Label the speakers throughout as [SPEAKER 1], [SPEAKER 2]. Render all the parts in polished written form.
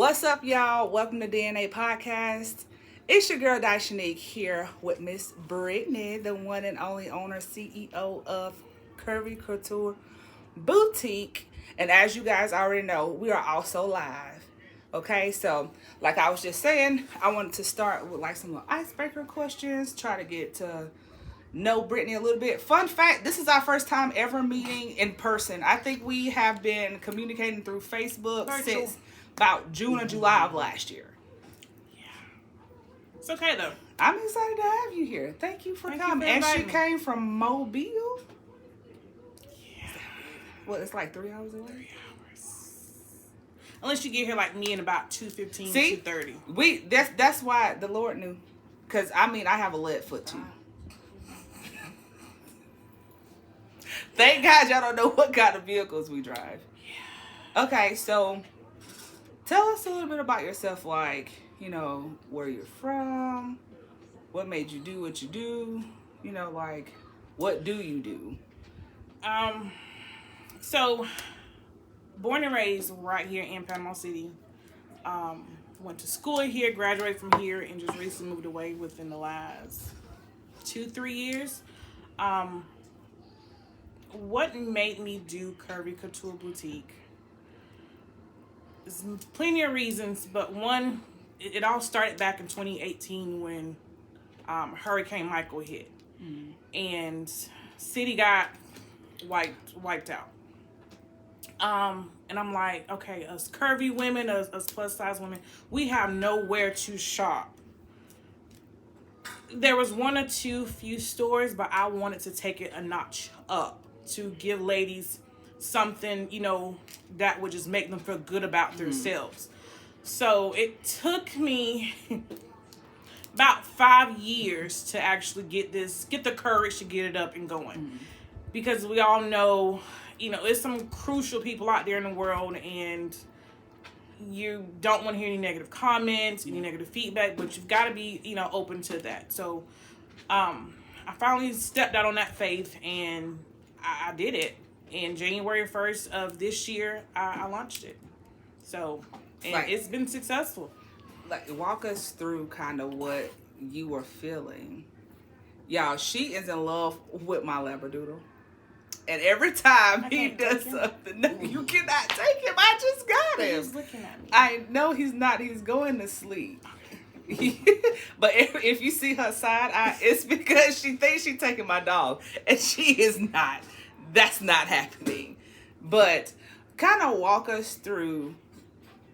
[SPEAKER 1] What's up, y'all? Welcome to DNA Podcast. It's your girl, Daishanique, here with Miss Britney, the one and only owner, CEO of Curvy Couture Boutique. And as you guys already know, we are also live. Okay, so like I was just saying, I wanted to start with like some little icebreaker questions, try to get to know Britney a little bit. Fun fact, this is our first time ever meeting in person. I think we have been communicating through Facebook since about June or July of last year.
[SPEAKER 2] Yeah. It's okay though.
[SPEAKER 1] I'm excited to have you here. Thank you for coming. And she came from Mobile.
[SPEAKER 2] Yeah.
[SPEAKER 1] What, it's like 3 hours away?
[SPEAKER 2] 3 hours. Unless you get here like me in about 2:15, 2:30.
[SPEAKER 1] That's why the Lord knew. Because, I have a lead foot too. Thank God y'all don't know what kind of vehicles we drive. Yeah. Okay, so tell us a little bit about yourself, like, where you're from, what made you do what you do, like, what do you do?
[SPEAKER 2] So, born and raised right here in Panama City. Went to school here, graduated from here, and just recently moved away within the last 2-3 years. What made me do Curvy Couture Boutique? There's plenty of reasons, but one, it all started back in 2018 when Hurricane Michael hit, and city got wiped out. And I'm like, okay, us curvy women, us plus size women, we have nowhere to shop. There was one or two few stores, but I wanted to take it a notch up to give ladies something, that would just make them feel good about themselves. So it took me about 5 years to actually get the courage to get it up and going. Because we all know, it's some crucial people out there in the world, and you don't want to hear any negative comments, any negative feedback, but you've got to be, open to that. So I finally stepped out on that faith, and I did it. And January 1st of this year, I launched it. So, and it's been successful.
[SPEAKER 1] Like, walk us through kind of what you were feeling. Y'all, she is in love with my Labradoodle. And every time he does something, no, you cannot take him. I just got him.
[SPEAKER 2] He's looking at me.
[SPEAKER 1] I know he's not. He's going to sleep. But if you see her side eye, it's because she thinks she's taking my dog. And she is not. That's not happening. But kind of walk us through,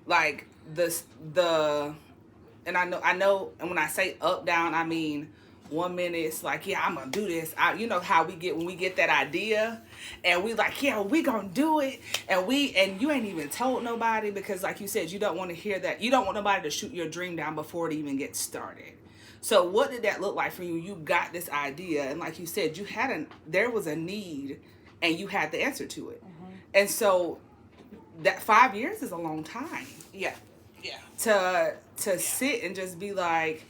[SPEAKER 1] like, and I know, and when I say up, down, I mean, 1 minute it's like, yeah, I'm gonna do this. You know how we get when we get that idea, and we like, yeah, we gonna do it, and you ain't even told nobody, because like you said, you don't want to hear that. You don't want nobody to shoot your dream down before it even gets started. So what did that look like for you? You got this idea, and like you said, there was a need, and you had the answer to it. And so that 5 years is a long time.
[SPEAKER 2] Yeah.
[SPEAKER 1] To sit and just be like,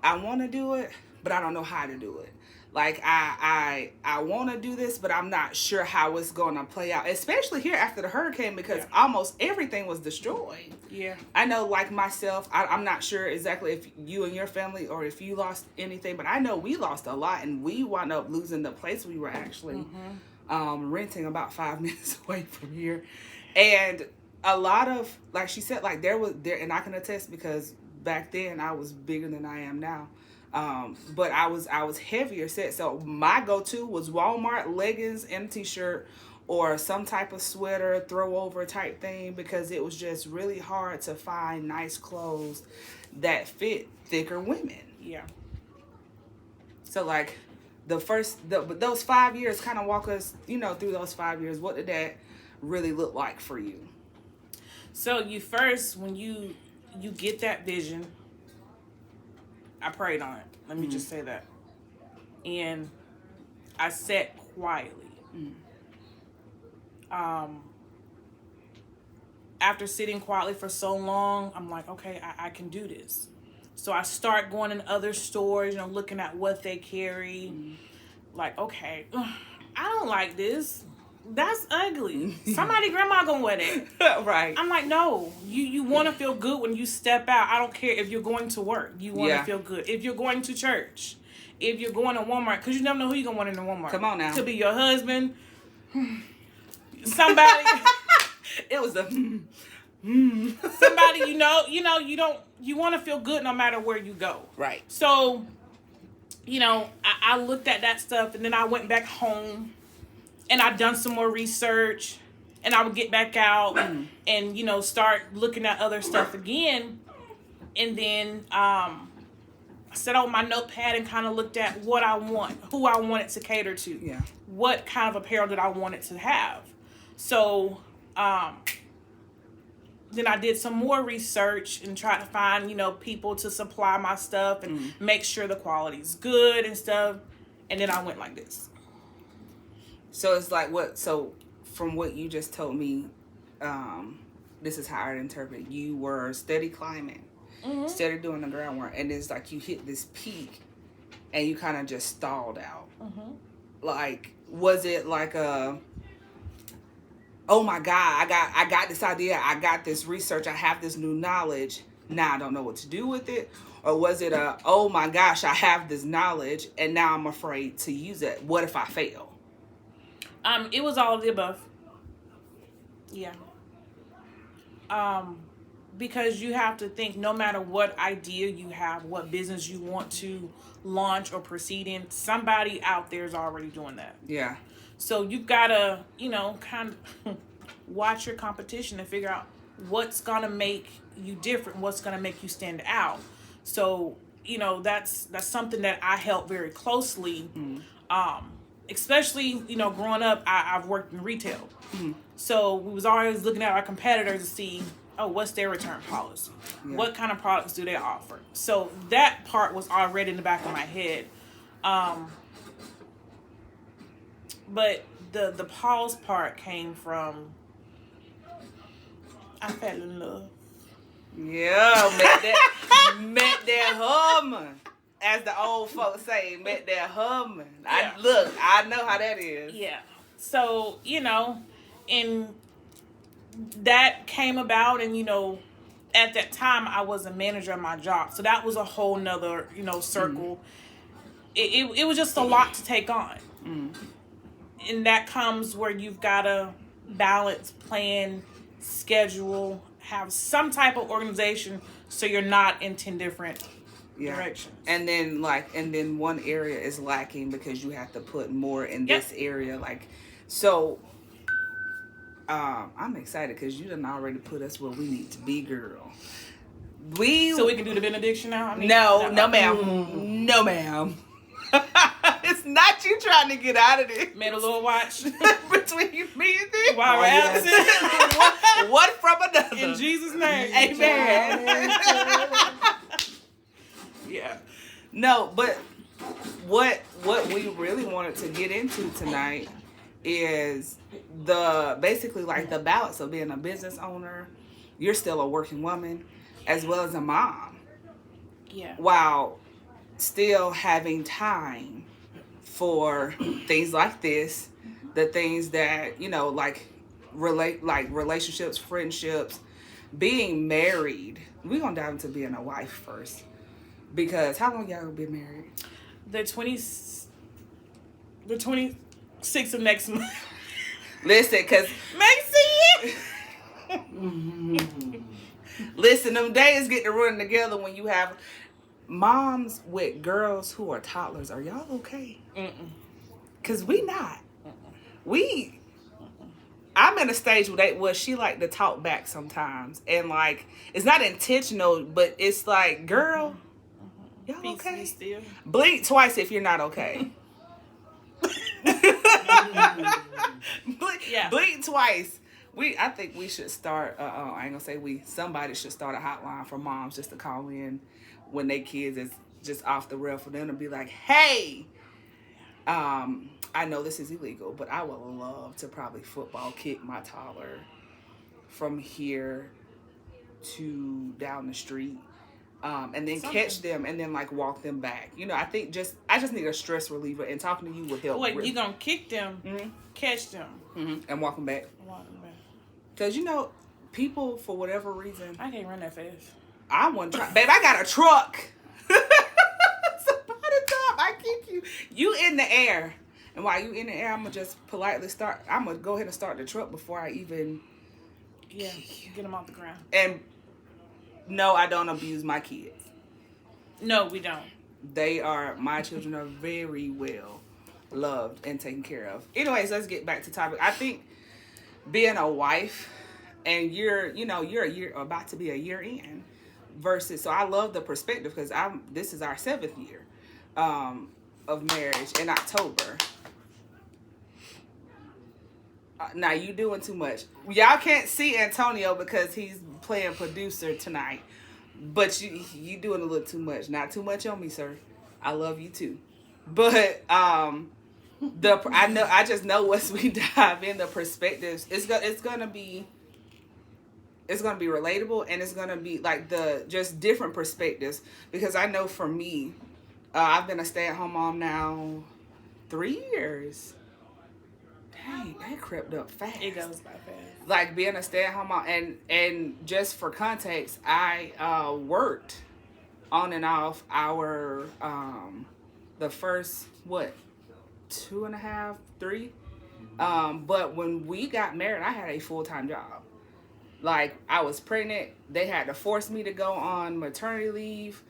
[SPEAKER 1] I want to do it, but I don't know how to do it. Like, I want to do this, but I'm not sure how it's going to play out, especially here after the hurricane, because almost everything was destroyed.
[SPEAKER 2] Yeah.
[SPEAKER 1] I know, like myself, I'm not sure exactly if you and your family or if you lost anything, but I know we lost a lot, and we wound up losing the place we were actually renting about 5 minutes away from here. And a lot of, like she said, like there, and I can attest, because back then I was bigger than I am now. But I was heavier set. So my go-to was Walmart leggings and t-shirt, or some type of sweater, throw over type thing, because it was just really hard to find nice clothes that fit thicker women.
[SPEAKER 2] Yeah.
[SPEAKER 1] So like those 5 years, kind of walk us, through those 5 years. What did that really look like for you?
[SPEAKER 2] So when you get that vision, I prayed on it. Let me just say that. And I sat quietly. After sitting quietly for so long, I'm like, okay, I can do this. So I start going in other stores, looking at what they carry. Like, okay, I don't like this. That's ugly. Somebody grandma gonna wear that.
[SPEAKER 1] Right.
[SPEAKER 2] I'm like, no. You want to feel good when you step out. I don't care if you're going to work. You want to feel good. If you're going to church. If you're going to Walmart. Because you never know who you're going to want in the Walmart.
[SPEAKER 1] Come on now.
[SPEAKER 2] Could be your husband. Somebody.
[SPEAKER 1] It was a...
[SPEAKER 2] Somebody you want to feel good no matter where you go.
[SPEAKER 1] Right.
[SPEAKER 2] So, I looked at that stuff and then I went back home and I done some more research and I would get back out and, start looking at other stuff again. And then I set out my notepad and kind of looked at what I want, who I wanted to cater to.
[SPEAKER 1] Yeah.
[SPEAKER 2] What kind of apparel that I wanted to have. So, then I did some more research and tried to find, people to supply my stuff and make sure the quality's good and stuff. And then I went like this.
[SPEAKER 1] So it's like from what you just told me, this is how I interpret it. You were steady climbing, steady doing the groundwork. And it's like you hit this peak and you kind of just stalled out. Like, was it like oh my God, I got this idea, I got this research, I have this new knowledge, now I don't know what to do with it? Or was it oh my gosh, I have this knowledge and now I'm afraid to use it. What if I fail?
[SPEAKER 2] It was all of the above. Yeah. Because you have to think no matter what idea you have, what business you want to launch or proceed in, somebody out there is already doing that.
[SPEAKER 1] Yeah.
[SPEAKER 2] So you've got to, kind of watch your competition and figure out what's going to make you different, what's going to make you stand out. So, that's something that I held very closely. Especially, growing up, I've worked in retail. So we was always looking at our competitors to see, what's their return policy? Yeah. What kind of products do they offer? So that part was already in the back of my head. But the pause part came from I fell in love.
[SPEAKER 1] Yeah, met that humming. As the old folks say, met that humming. Yeah. I know how that is.
[SPEAKER 2] Yeah. So, and that came about and, at that time I was a manager of my job. So that was a whole nother, circle. It was just a lot to take on. And that comes where you've got to balance, plan, schedule, have some type of organization so you're not in 10 different directions. And
[SPEAKER 1] then one area is lacking because you have to put more in this area. So I'm excited because you done already put us where we need to be, girl.
[SPEAKER 2] So we can do the benediction now?
[SPEAKER 1] No, ma'am. No, ma'am. It's not you trying to get out of this.
[SPEAKER 2] Made a little watch
[SPEAKER 1] between me and this.
[SPEAKER 2] While we're absent.
[SPEAKER 1] One from another.
[SPEAKER 2] In Jesus' name.
[SPEAKER 1] Amen.
[SPEAKER 2] Yeah.
[SPEAKER 1] No, but what we really wanted to get into tonight is basically the balance of being a business owner. You're still a working woman as well as a mom.
[SPEAKER 2] Yeah.
[SPEAKER 1] While still having time for things like this, the things that, relationships, friendships, being married. We're going to dive into being a wife first. Because how long y'all gonna be married?
[SPEAKER 2] The 26th of next month.
[SPEAKER 1] Listen, because...
[SPEAKER 2] Macy!
[SPEAKER 1] Listen, them days get to run together when you have moms with girls who are toddlers. Are y'all okay? Because we not. I'm in a stage where she like to talk back sometimes. And it's not intentional, but it's like, girl... Y'all okay?
[SPEAKER 2] Still.
[SPEAKER 1] Blink twice if you're not okay. Blink twice. I think we should start. I ain't gonna say we. Somebody should start a hotline for moms just to call in when their kids is just off the rail for them to be like, "Hey, I know this is illegal, but I would love to probably football kick my toddler from here to down the street." and then
[SPEAKER 2] Something.
[SPEAKER 1] catch them and then like walk them back. I think I just need a stress reliever, and talking to you would help.
[SPEAKER 2] Wait, you gonna kick them, catch them,
[SPEAKER 1] and walk them back?
[SPEAKER 2] walk them back.
[SPEAKER 1] Because people for whatever reason,
[SPEAKER 2] I can't run that fast.
[SPEAKER 1] I want to try. Babe, I got a truck. So by the time I kick you in the air, and while you in the air, I'm gonna just politely start. I'm gonna go ahead and start the truck before I even.
[SPEAKER 2] Yeah, get them off the ground.
[SPEAKER 1] And no, I don't abuse my kids.
[SPEAKER 2] No, we don't.
[SPEAKER 1] My children are very well loved and taken care of. Anyways, let's get back to topic. I think being a wife, and you're a year, about to be a year in, versus, so I love the perspective, because this is our 7th year of marriage in October. Now you doing too much. Y'all can't see Antonio because he's playing producer tonight, but you doing a little too much. Not too much on me, sir. I love you too, but I just know once we dive in the perspectives, it's gonna be relatable, and it's gonna be like the just different perspectives, because I know for me, I've been a stay-at-home mom now 3 years. Dang, that crept up fast.
[SPEAKER 2] It goes by fast.
[SPEAKER 1] Like being a stay-at-home mom, and just for context, I worked on and off the first 2.5, 3. But when we got married, I had a full-time job. Like, I was pregnant. They had to force me to go on maternity leave.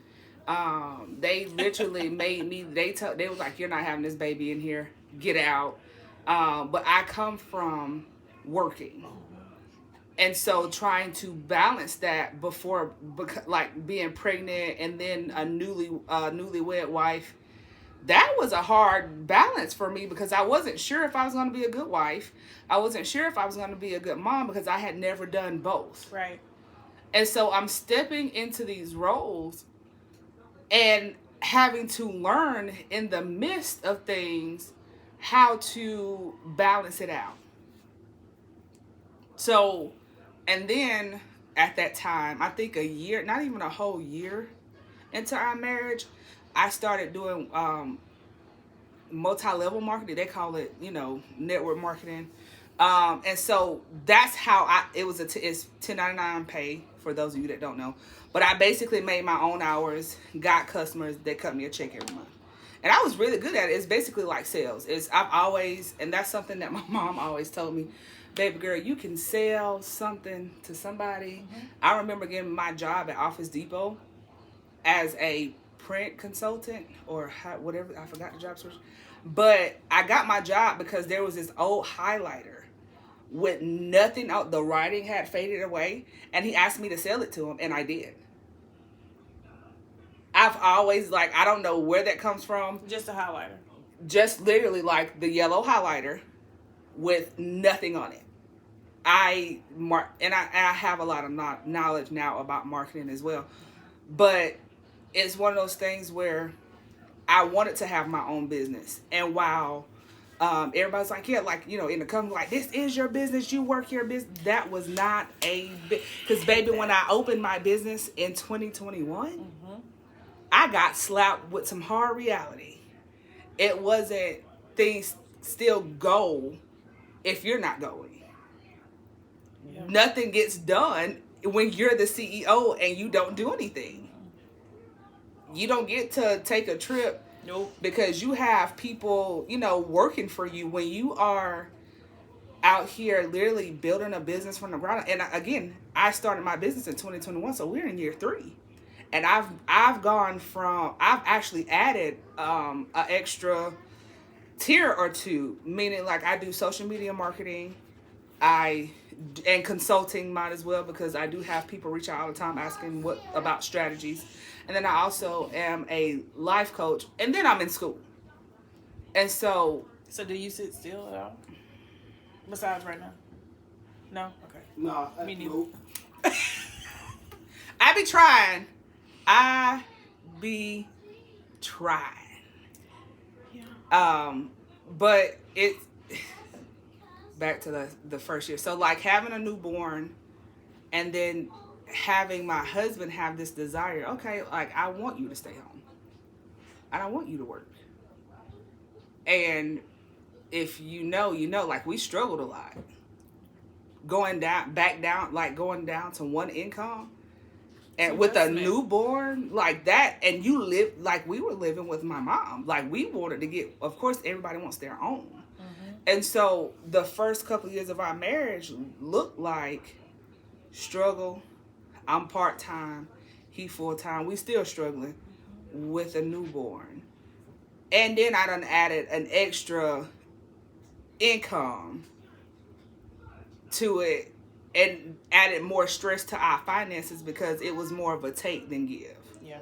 [SPEAKER 1] They literally made me. They was like, "You're not having this baby in here. Get out." But I come from working, and so trying to balance that like being pregnant and then a newlywed wife, that was a hard balance for me, because I wasn't sure if I was going to be a good wife. I wasn't sure if I was going to be a good mom, because I had never done both.
[SPEAKER 2] Right.
[SPEAKER 1] And so I'm stepping into these roles and having to learn in the midst of things how to balance it out. So, and then at that time, I think a year, not even a whole year into our marriage, I started doing multi-level marketing. They call it, network marketing. And so that's how it's 1099 pay, for those of you that don't know. But I basically made my own hours, got customers that cut me a check every month. And I was really good at it. It's basically like sales. And that's something that my mom always told me, baby girl, you can sell something to somebody. Mm-hmm. I remember getting my job at Office Depot as a print consultant, or whatever, I forgot the job description. But I got my job because there was this old highlighter with nothing out. The writing had faded away, and he asked me to sell it to him, and I did. I've always, I don't know where that comes from.
[SPEAKER 2] Just a highlighter.
[SPEAKER 1] Just literally like the yellow highlighter with nothing on it. I have a lot of knowledge now about marketing as well. But it's one of those things where I wanted to have my own business. And while everybody's like, yeah, in the company, like, this is your business, you work your business. That was not because, baby, when I opened my business in 2021, mm-hmm. I got slapped with some hard reality. It wasn't, things still go if you're not going. Yeah. Nothing gets done when you're the CEO and you don't do anything. You don't get to take a trip.
[SPEAKER 2] Nope.
[SPEAKER 1] Because you have people, working for you when you are out here literally building a business from the ground up. And again, I started my business in 2021, so we're in year 3. And I've actually added an extra tier or 2, meaning like I do social media marketing, and consulting might as well, because I do have people reach out all the time asking about strategies. And then I also am a life coach, and then I'm in school. And so
[SPEAKER 2] do you sit still at all? Besides right now? No? Okay.
[SPEAKER 3] No,
[SPEAKER 2] me neither.
[SPEAKER 1] I be trying. Yeah. But it back to the first year. So like having a newborn, and then having my husband have this desire, okay, like, I want you to stay home. I don't want you to work. And if you know, like, we struggled a lot. Going down to one income. And with a newborn like that, and you live, like, we were living with my mom. Like, we wanted to get, of course, everybody wants their own. And so the first couple of years of our marriage looked like struggle. I'm part-time, he full-time. We still struggling with a newborn. And then I done added an extra income to it and added more stress to our finances because it was more of a take than give.
[SPEAKER 2] Yeah.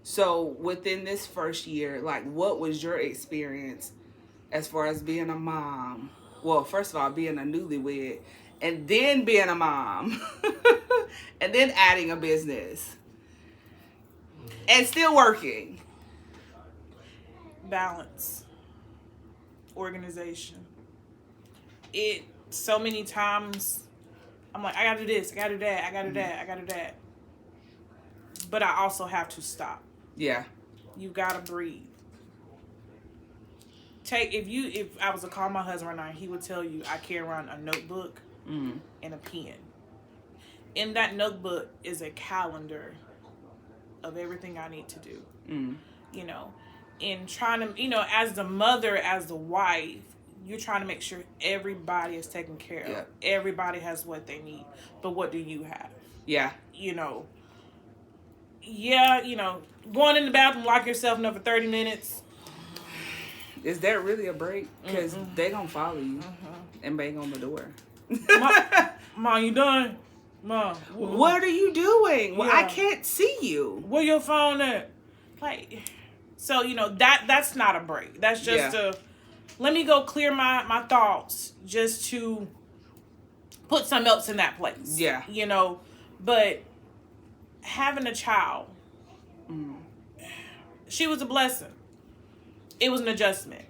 [SPEAKER 1] So within this first year, like, what was your experience as far as being a mom? Well, first of all, being a newlywed, and then being a mom, and then adding a business, and still working.
[SPEAKER 2] Balance. Organization. It, so many times, I'm like, I gotta do this, I gotta do that, I gotta do that, I gotta do that. But I also have to stop.
[SPEAKER 1] Yeah.
[SPEAKER 2] You gotta breathe. If I was to call my husband right now, he would tell you I carry around a notebook and a pen. In that notebook is a calendar of everything I need to do. You know, in trying to, you know, as the mother, as the wife, you're trying to make sure everybody is taken care of. Everybody has what they need. But what do you have?
[SPEAKER 1] Yeah.
[SPEAKER 2] You know, going in the bathroom, lock yourself in there for 30 minutes.
[SPEAKER 1] Is that really a break? Because they going to follow you and bang on the door.
[SPEAKER 2] Mom, you done? Mom.
[SPEAKER 1] What are you doing? Well, I can't see you.
[SPEAKER 2] Where your phone at? Like, so, you know, that's not a break. That's just let me go clear my thoughts just to put something else in that place.
[SPEAKER 1] Yeah.
[SPEAKER 2] You know, but having a child, she was a blessing. It was an adjustment.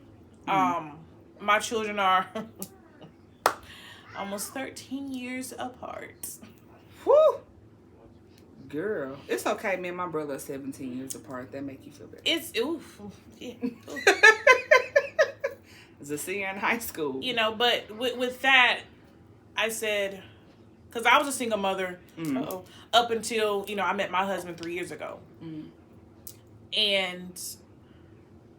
[SPEAKER 2] My children are almost 13 years apart.
[SPEAKER 1] Whew. Girl. It's okay. Me and my brother are 17 years apart. That make you feel better.
[SPEAKER 2] It's, oof. Yeah, oof.
[SPEAKER 1] As a senior in high school.
[SPEAKER 2] You know, but with that, I said, because I was a single mother up until, you know, I met my husband 3 years ago. And,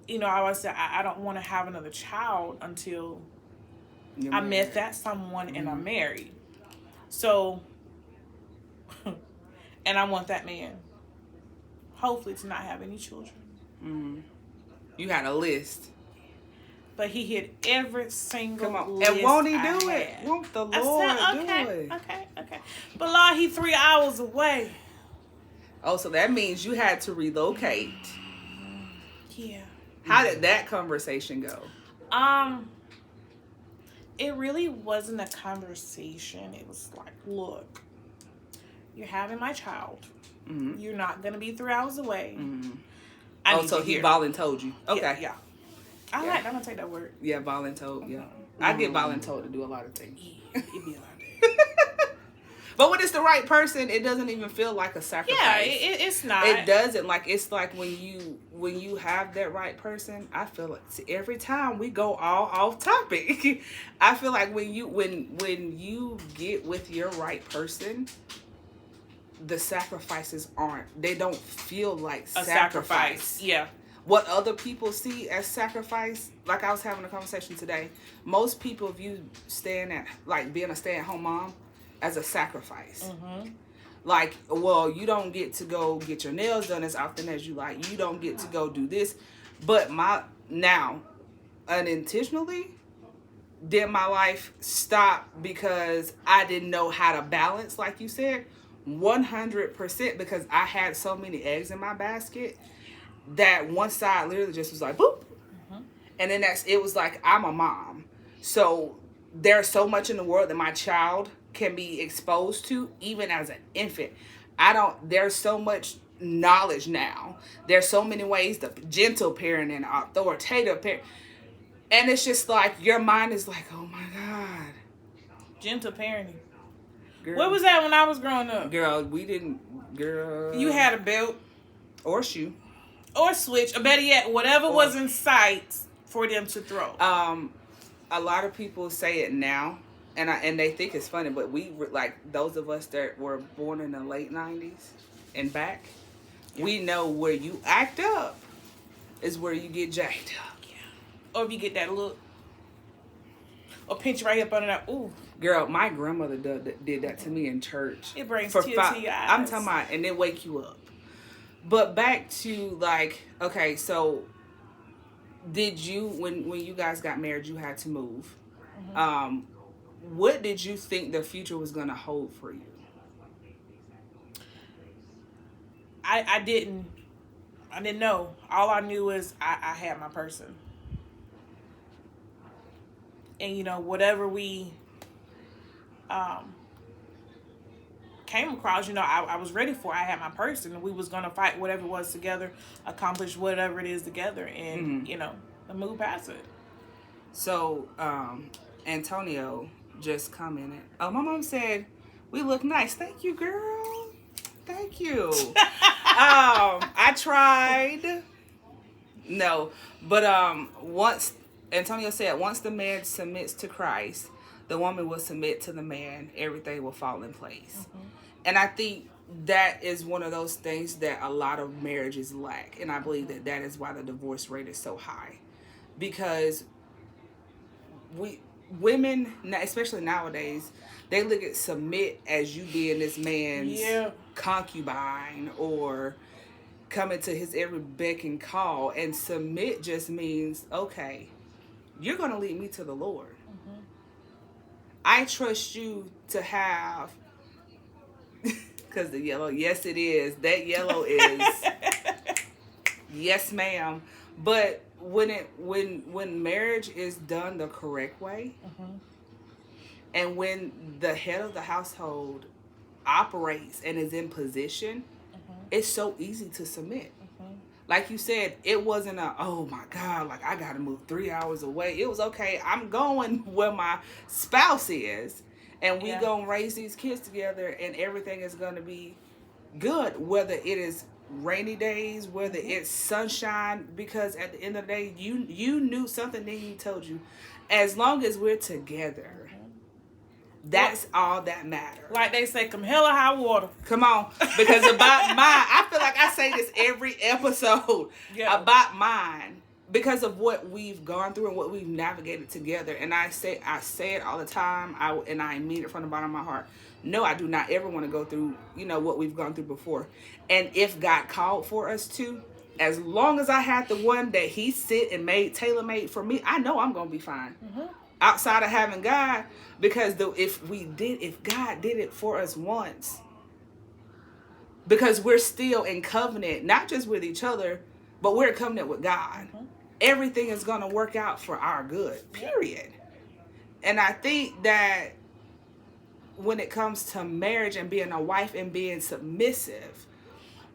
[SPEAKER 2] you know, I always said, I don't want to have another child until I met that someone and I'm married. So, and I want that man, hopefully, to not have any children.
[SPEAKER 1] You had a list.
[SPEAKER 2] But he hit every single list.
[SPEAKER 1] And won't he do it? Won't the Lord do it?
[SPEAKER 2] Okay. But Lord, he 3 hours away.
[SPEAKER 1] Oh, so that means you had to relocate.
[SPEAKER 2] Yeah.
[SPEAKER 1] How did that conversation go?
[SPEAKER 2] It really wasn't a conversation. It was like, look, you're having my child. You're not going to be 3 hours away.
[SPEAKER 1] So he voluntold you. Okay.
[SPEAKER 2] Yeah. I'm going to take that word.
[SPEAKER 1] Yeah, voluntold. Yeah. I get voluntold to do a lot of things.
[SPEAKER 2] Yeah, it'd be a lot of things.
[SPEAKER 1] But when it's the right person, it doesn't even feel like a sacrifice.
[SPEAKER 2] Yeah, it's not.
[SPEAKER 1] It doesn't. Like, it's like when you have that right person, I feel like every time we go all off topic, I feel like when you get with your right person, the sacrifices don't feel like
[SPEAKER 2] a sacrifice. Yeah.
[SPEAKER 1] What other people see as sacrifice, like I was having a conversation today, most people view being a stay-at-home mom as a sacrifice. Like, well, you don't get to go get your nails done as often as you like. You don't get to go do this. But unintentionally, did my life stop because I didn't know how to balance, like you said? 100%, because I had so many eggs in my basket that one side literally just was like, boop. And then it was like, I'm a mom. So there's so much in the world that my child can be exposed to, even as an infant. There's so much knowledge now. There's so many ways to gentle parenting, authoritative parent. And it's just like, your mind is like, oh my God.
[SPEAKER 2] Gentle parenting.
[SPEAKER 1] Girl.
[SPEAKER 2] What was that when I was growing up?
[SPEAKER 1] Girl, we didn't. Girl.
[SPEAKER 2] You had a belt.
[SPEAKER 1] Or shoe.
[SPEAKER 2] Or switch. Or better yet, whatever was in sight for them to throw.
[SPEAKER 1] A lot of people say it now. And they think it's funny, but we like those of us that were born in the late 90s and back, we know where you act up is where you get jacked up.
[SPEAKER 2] Yeah. Or if you get that look, or pinch right up under that. Ooh,
[SPEAKER 1] girl, my grandmother did that to me in church.
[SPEAKER 2] It brings tears to your eyes.
[SPEAKER 1] I'm talking about, and it wake you up. But back to like, okay, so did you when you guys got married, you had to move? Mm-hmm. What did you think the future was going to hold for you?
[SPEAKER 2] I didn't know. All I knew is I had my person. And, you know, whatever we came across, you know, I was ready for it. I had my person. And we was going to fight whatever it was together, accomplish whatever it is together, and, you know, move past it.
[SPEAKER 1] So, Antonio just commented. Oh, my mom said, we look nice. Thank you, girl. Thank you. I tried. No, but once Antonio said, once the man submits to Christ, the woman will submit to the man. Everything will fall in place. Mm-hmm. And I think that is one of those things that a lot of marriages lack. And I believe that is why the divorce rate is so high. Because women, especially nowadays, they look at submit as you being this man's concubine or coming to his every beck and call. And submit just means, okay, you're going to lead me to the Lord. Mm-hmm. I trust you to have, because the yellow, yes it is. That yellow is, yes ma'am. But when marriage is done the correct way, mm-hmm. and when the head of the household operates and is in position, mm-hmm. it's so easy to submit. Mm-hmm. Like you said, it wasn't oh my God, like I gotta move 3 hours away. It was okay, I'm going where my spouse is, and we gonna raise these kids together, and everything is gonna be good, whether it is rainy days, whether it's sunshine, because at the end of the day, you knew something in you told you, as long as we're together, that's all that matters.
[SPEAKER 2] Like they say, come hell or high water.
[SPEAKER 1] Come on, because about mine, I feel like I say this every episode about mine, because of what we've gone through and what we've navigated together. And I say it all the time, and I mean it from the bottom of my heart. No, I do not ever want to go through, what we've gone through before. And if God called for us to, as long as I had the one that he sit and made tailor-made for me, I know I'm going to be fine. Mm-hmm. Outside of having God, because if God did it for us once, because we're still in covenant, not just with each other, but we're in covenant with God. Mm-hmm. Everything is going to work out for our good, period. And I think that when it comes to marriage and being a wife and being submissive,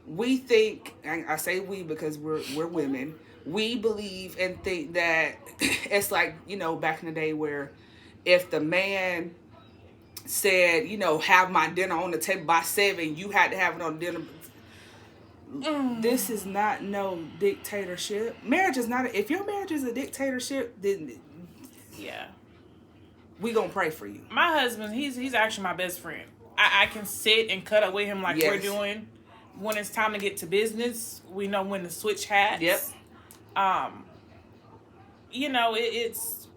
[SPEAKER 1] we think, and I say we because we're women, we believe and think that it's like, back in the day where if the man said, have my dinner on the table by 7, you had to have it on dinner. This is not no dictatorship. Marriage is not, if your marriage is a dictatorship, then we gonna pray for you.
[SPEAKER 2] My husband, he's actually my best friend. I can sit and cut up with him like we're doing. When it's time to get to business, we know when to switch hats.
[SPEAKER 1] Yep.
[SPEAKER 2] It's,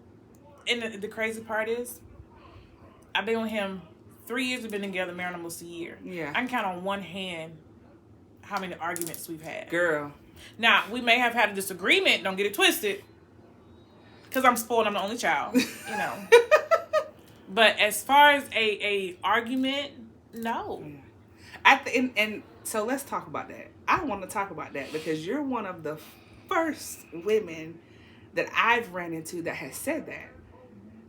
[SPEAKER 2] and the crazy part is, I've been with him 3 years. We've been together, married almost a year.
[SPEAKER 1] Yeah.
[SPEAKER 2] I can count on one hand how many arguments we've had.
[SPEAKER 1] Girl.
[SPEAKER 2] Now, we may have had a disagreement. Don't get it twisted. Because I'm spoiled. I'm the only child. But as far as a argument, no.
[SPEAKER 1] And so let's talk about that. I want to talk about that because you're one of the first women that I've ran into that has said that.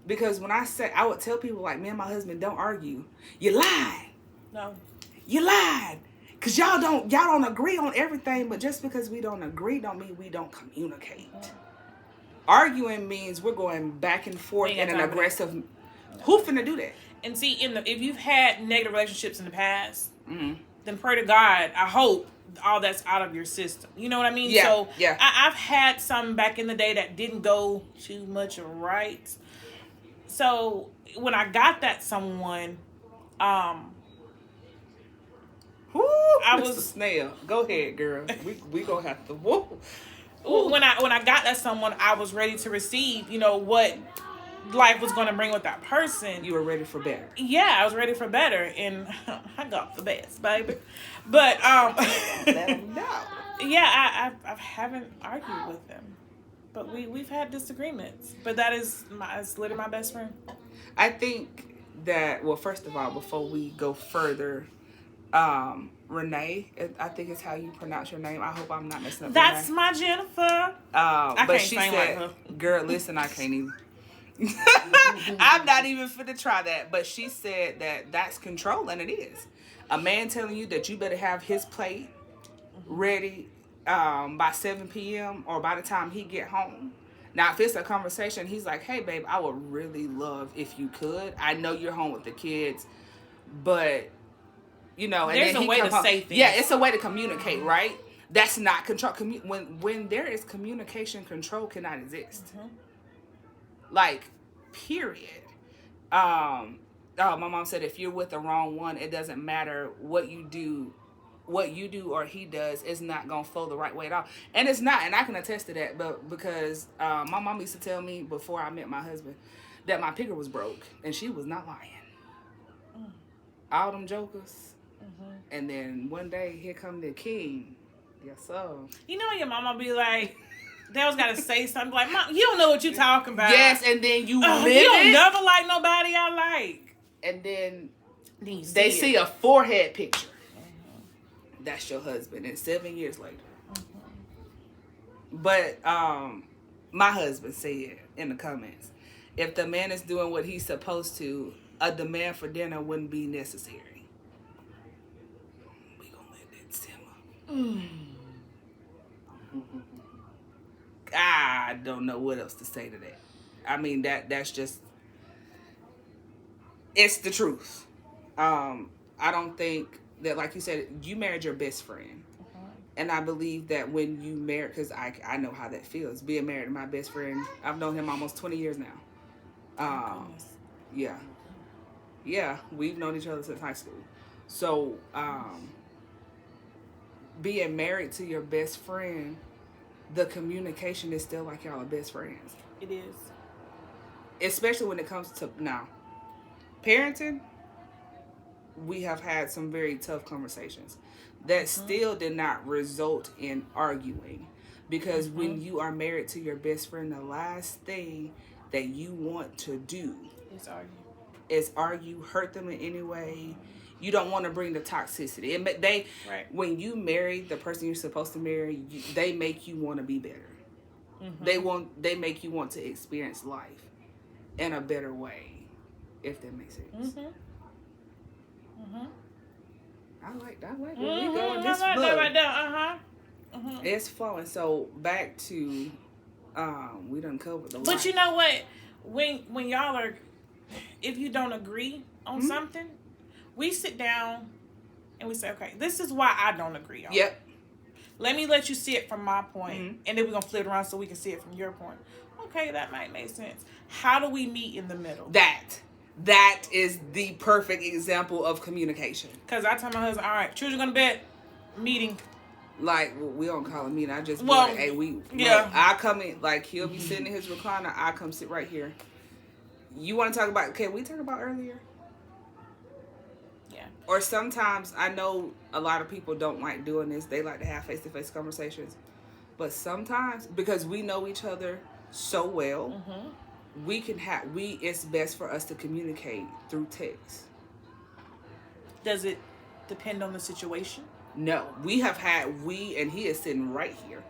[SPEAKER 1] Because when I would tell people like, me and my husband don't argue. You lied.
[SPEAKER 2] No.
[SPEAKER 1] You lied. Because y'all don't agree on everything, but just because we don't agree don't mean we don't communicate. Arguing means we're going back and forth in an aggressive. Who finna do that?
[SPEAKER 2] And see, if you've had negative relationships in the past,
[SPEAKER 1] Mm-hmm.
[SPEAKER 2] then pray to God, I hope all that's out of your system. You know what I mean?
[SPEAKER 1] Yeah,
[SPEAKER 2] So
[SPEAKER 1] yeah.
[SPEAKER 2] I've had some back in the day that didn't go too much right. So when I got that someone,
[SPEAKER 1] Woo,
[SPEAKER 2] I
[SPEAKER 1] Mr.
[SPEAKER 2] was
[SPEAKER 1] Snail. Go ahead, girl. We gonna have to. Woo.
[SPEAKER 2] when I got that someone, I was ready to receive, what life was going to bring with that person.
[SPEAKER 1] You were ready for better.
[SPEAKER 2] Yeah, I was ready for better, and I got the best, baby. But
[SPEAKER 1] Let them know.
[SPEAKER 2] yeah, I haven't argued with them, but we've had disagreements. But it's literally my best friend.
[SPEAKER 1] I think that, well, first of all, before we go further, Renee, I think is how you pronounce your name. I hope I'm not messing up.
[SPEAKER 2] That's my Jennifer.
[SPEAKER 1] But
[SPEAKER 2] can't
[SPEAKER 1] she
[SPEAKER 2] sing
[SPEAKER 1] said,
[SPEAKER 2] like her.
[SPEAKER 1] "Girl, listen, I can't even." I'm not even finna try that. But she said that's control, and it is. A man telling you that you better have his plate ready by 7 p.m. or by the time he get home. Now, if it's a conversation, he's like, "Hey, babe, I would really love if you could. I know you're home with the kids, but and
[SPEAKER 2] There's
[SPEAKER 1] then
[SPEAKER 2] a way to say things.
[SPEAKER 1] Yeah, it's a way to communicate, right? That's not control. When there is communication, control cannot exist.
[SPEAKER 2] Mm-hmm.
[SPEAKER 1] Like, period. My mom said if you're with the wrong one, it doesn't matter what you do or he does, is not gonna flow the right way at all. And it's not, and I can attest to that. But because my mom used to tell me before I met my husband that my picker was broke, and she was not lying. All them jokers.
[SPEAKER 2] Mm-hmm.
[SPEAKER 1] And then one day, here come the king. Yes, sir.
[SPEAKER 2] You know, your mama be like, they always got to say something like, "Mom, you don't know what you talking about."
[SPEAKER 1] Yes, and then you live
[SPEAKER 2] you don't
[SPEAKER 1] it.
[SPEAKER 2] never like nobody I like.
[SPEAKER 1] And then
[SPEAKER 2] they
[SPEAKER 1] see a forehead picture. Mm-hmm. That's your husband, and 7 years later. Mm-hmm. But my husband said in the comments, if the man is doing what he's supposed to, a demand for dinner wouldn't be necessary. We gonna let that simmer. I don't know what else to say to that. I mean, that's just, it's the truth. I don't think that, like you said, you married your best friend. And I believe that when you marry, because I know how that feels, being married to my best friend. I've known him almost 20 years now. Yeah, we've known each other since high school. So, being married to your best friend, the communication is still like y'all are best friends.
[SPEAKER 2] It is.
[SPEAKER 1] Especially when it comes to, now, parenting, we have had some very tough conversations that still did not result in arguing. Because when you are married to your best friend, the last thing that you want to do is argue, hurt them in any way. You don't want to bring the toxicity. When you marry the person you're supposed to marry, they make you want to be better. Mm-hmm. They make you want to experience life in a better way, if that makes sense. Mm-hmm. Mm-hmm. I like where we going. This
[SPEAKER 2] I like that right there.
[SPEAKER 1] It's flowing. So back to, we done covered the.
[SPEAKER 2] But you know what? When y'all are, if you don't agree on something, we sit down and we say, okay, this is why I don't agree on it. Yep. Let me let you see it from my point, and then we're going to flip it around so we can see it from your point. Okay, that might make sense. How do we meet in the middle? That is the perfect example of communication. Because I tell my husband, all right, children going to bed, meeting.
[SPEAKER 1] Like, we don't call it meeting. I just be like, hey, I come in, like, he'll be sitting in his recliner. I come sit right here. You want to talk about, can we talk about earlier? Or sometimes, I know a lot of people don't like doing this. They like to have face-to-face conversations. But sometimes, because we know each other so well, it's best for us to communicate through text.
[SPEAKER 2] Does it depend on the situation?
[SPEAKER 1] No. And he is sitting right here.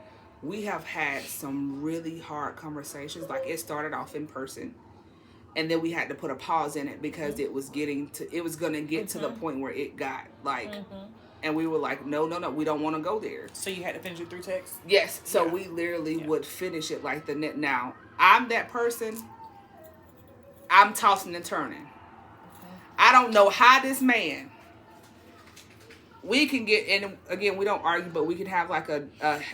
[SPEAKER 1] We have had some really hard conversations. Like, it started off in person. And then we had to put a pause in it because it was going to get to the point where it got like, and we were like, no, we don't want to go there.
[SPEAKER 2] So you had to finish it through text?
[SPEAKER 1] Yes. So we literally would finish it like the net. Now, I'm that person. I'm tossing and turning. I don't know how this man. We can get, and again, we don't argue, but we can have like a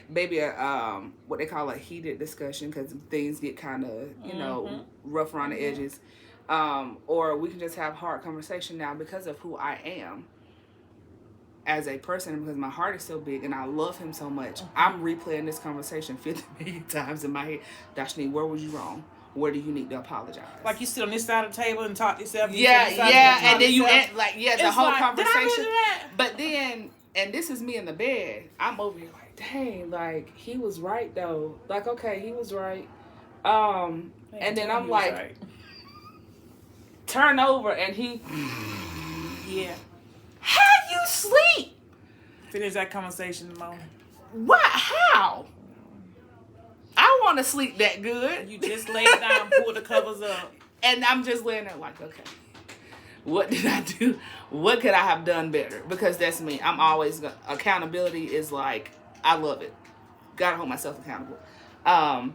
[SPEAKER 1] maybe a what they call a heated discussion because things get kind of rough around the edges, or we can just have hard conversation now because of who I am as a person, because my heart is so big and I love him so much. I'm replaying this conversation 50 million times in my head. Dashni, where was you wrong? Where do you need to apologize?
[SPEAKER 2] Like you sit on this side of the table and talk to yourself.
[SPEAKER 1] Yeah, and then you end, like the whole
[SPEAKER 2] like,
[SPEAKER 1] conversation.
[SPEAKER 2] Did I really do that?
[SPEAKER 1] But then, and this is me in the bed. I'm over here like, dang, like he was right though. Like okay, he was right. And then I'm like,
[SPEAKER 2] right.
[SPEAKER 1] Turn over, and he,
[SPEAKER 2] yeah.
[SPEAKER 1] How you sleep?
[SPEAKER 2] Finish that conversation in a moment.
[SPEAKER 1] What? How? I want to sleep that good.
[SPEAKER 2] You just lay down, pull the covers up.
[SPEAKER 1] And I'm just laying there like, okay, what did I do? What could I have done better? Because that's me. I'm always, accountability is like, I love it. Gotta hold myself accountable. And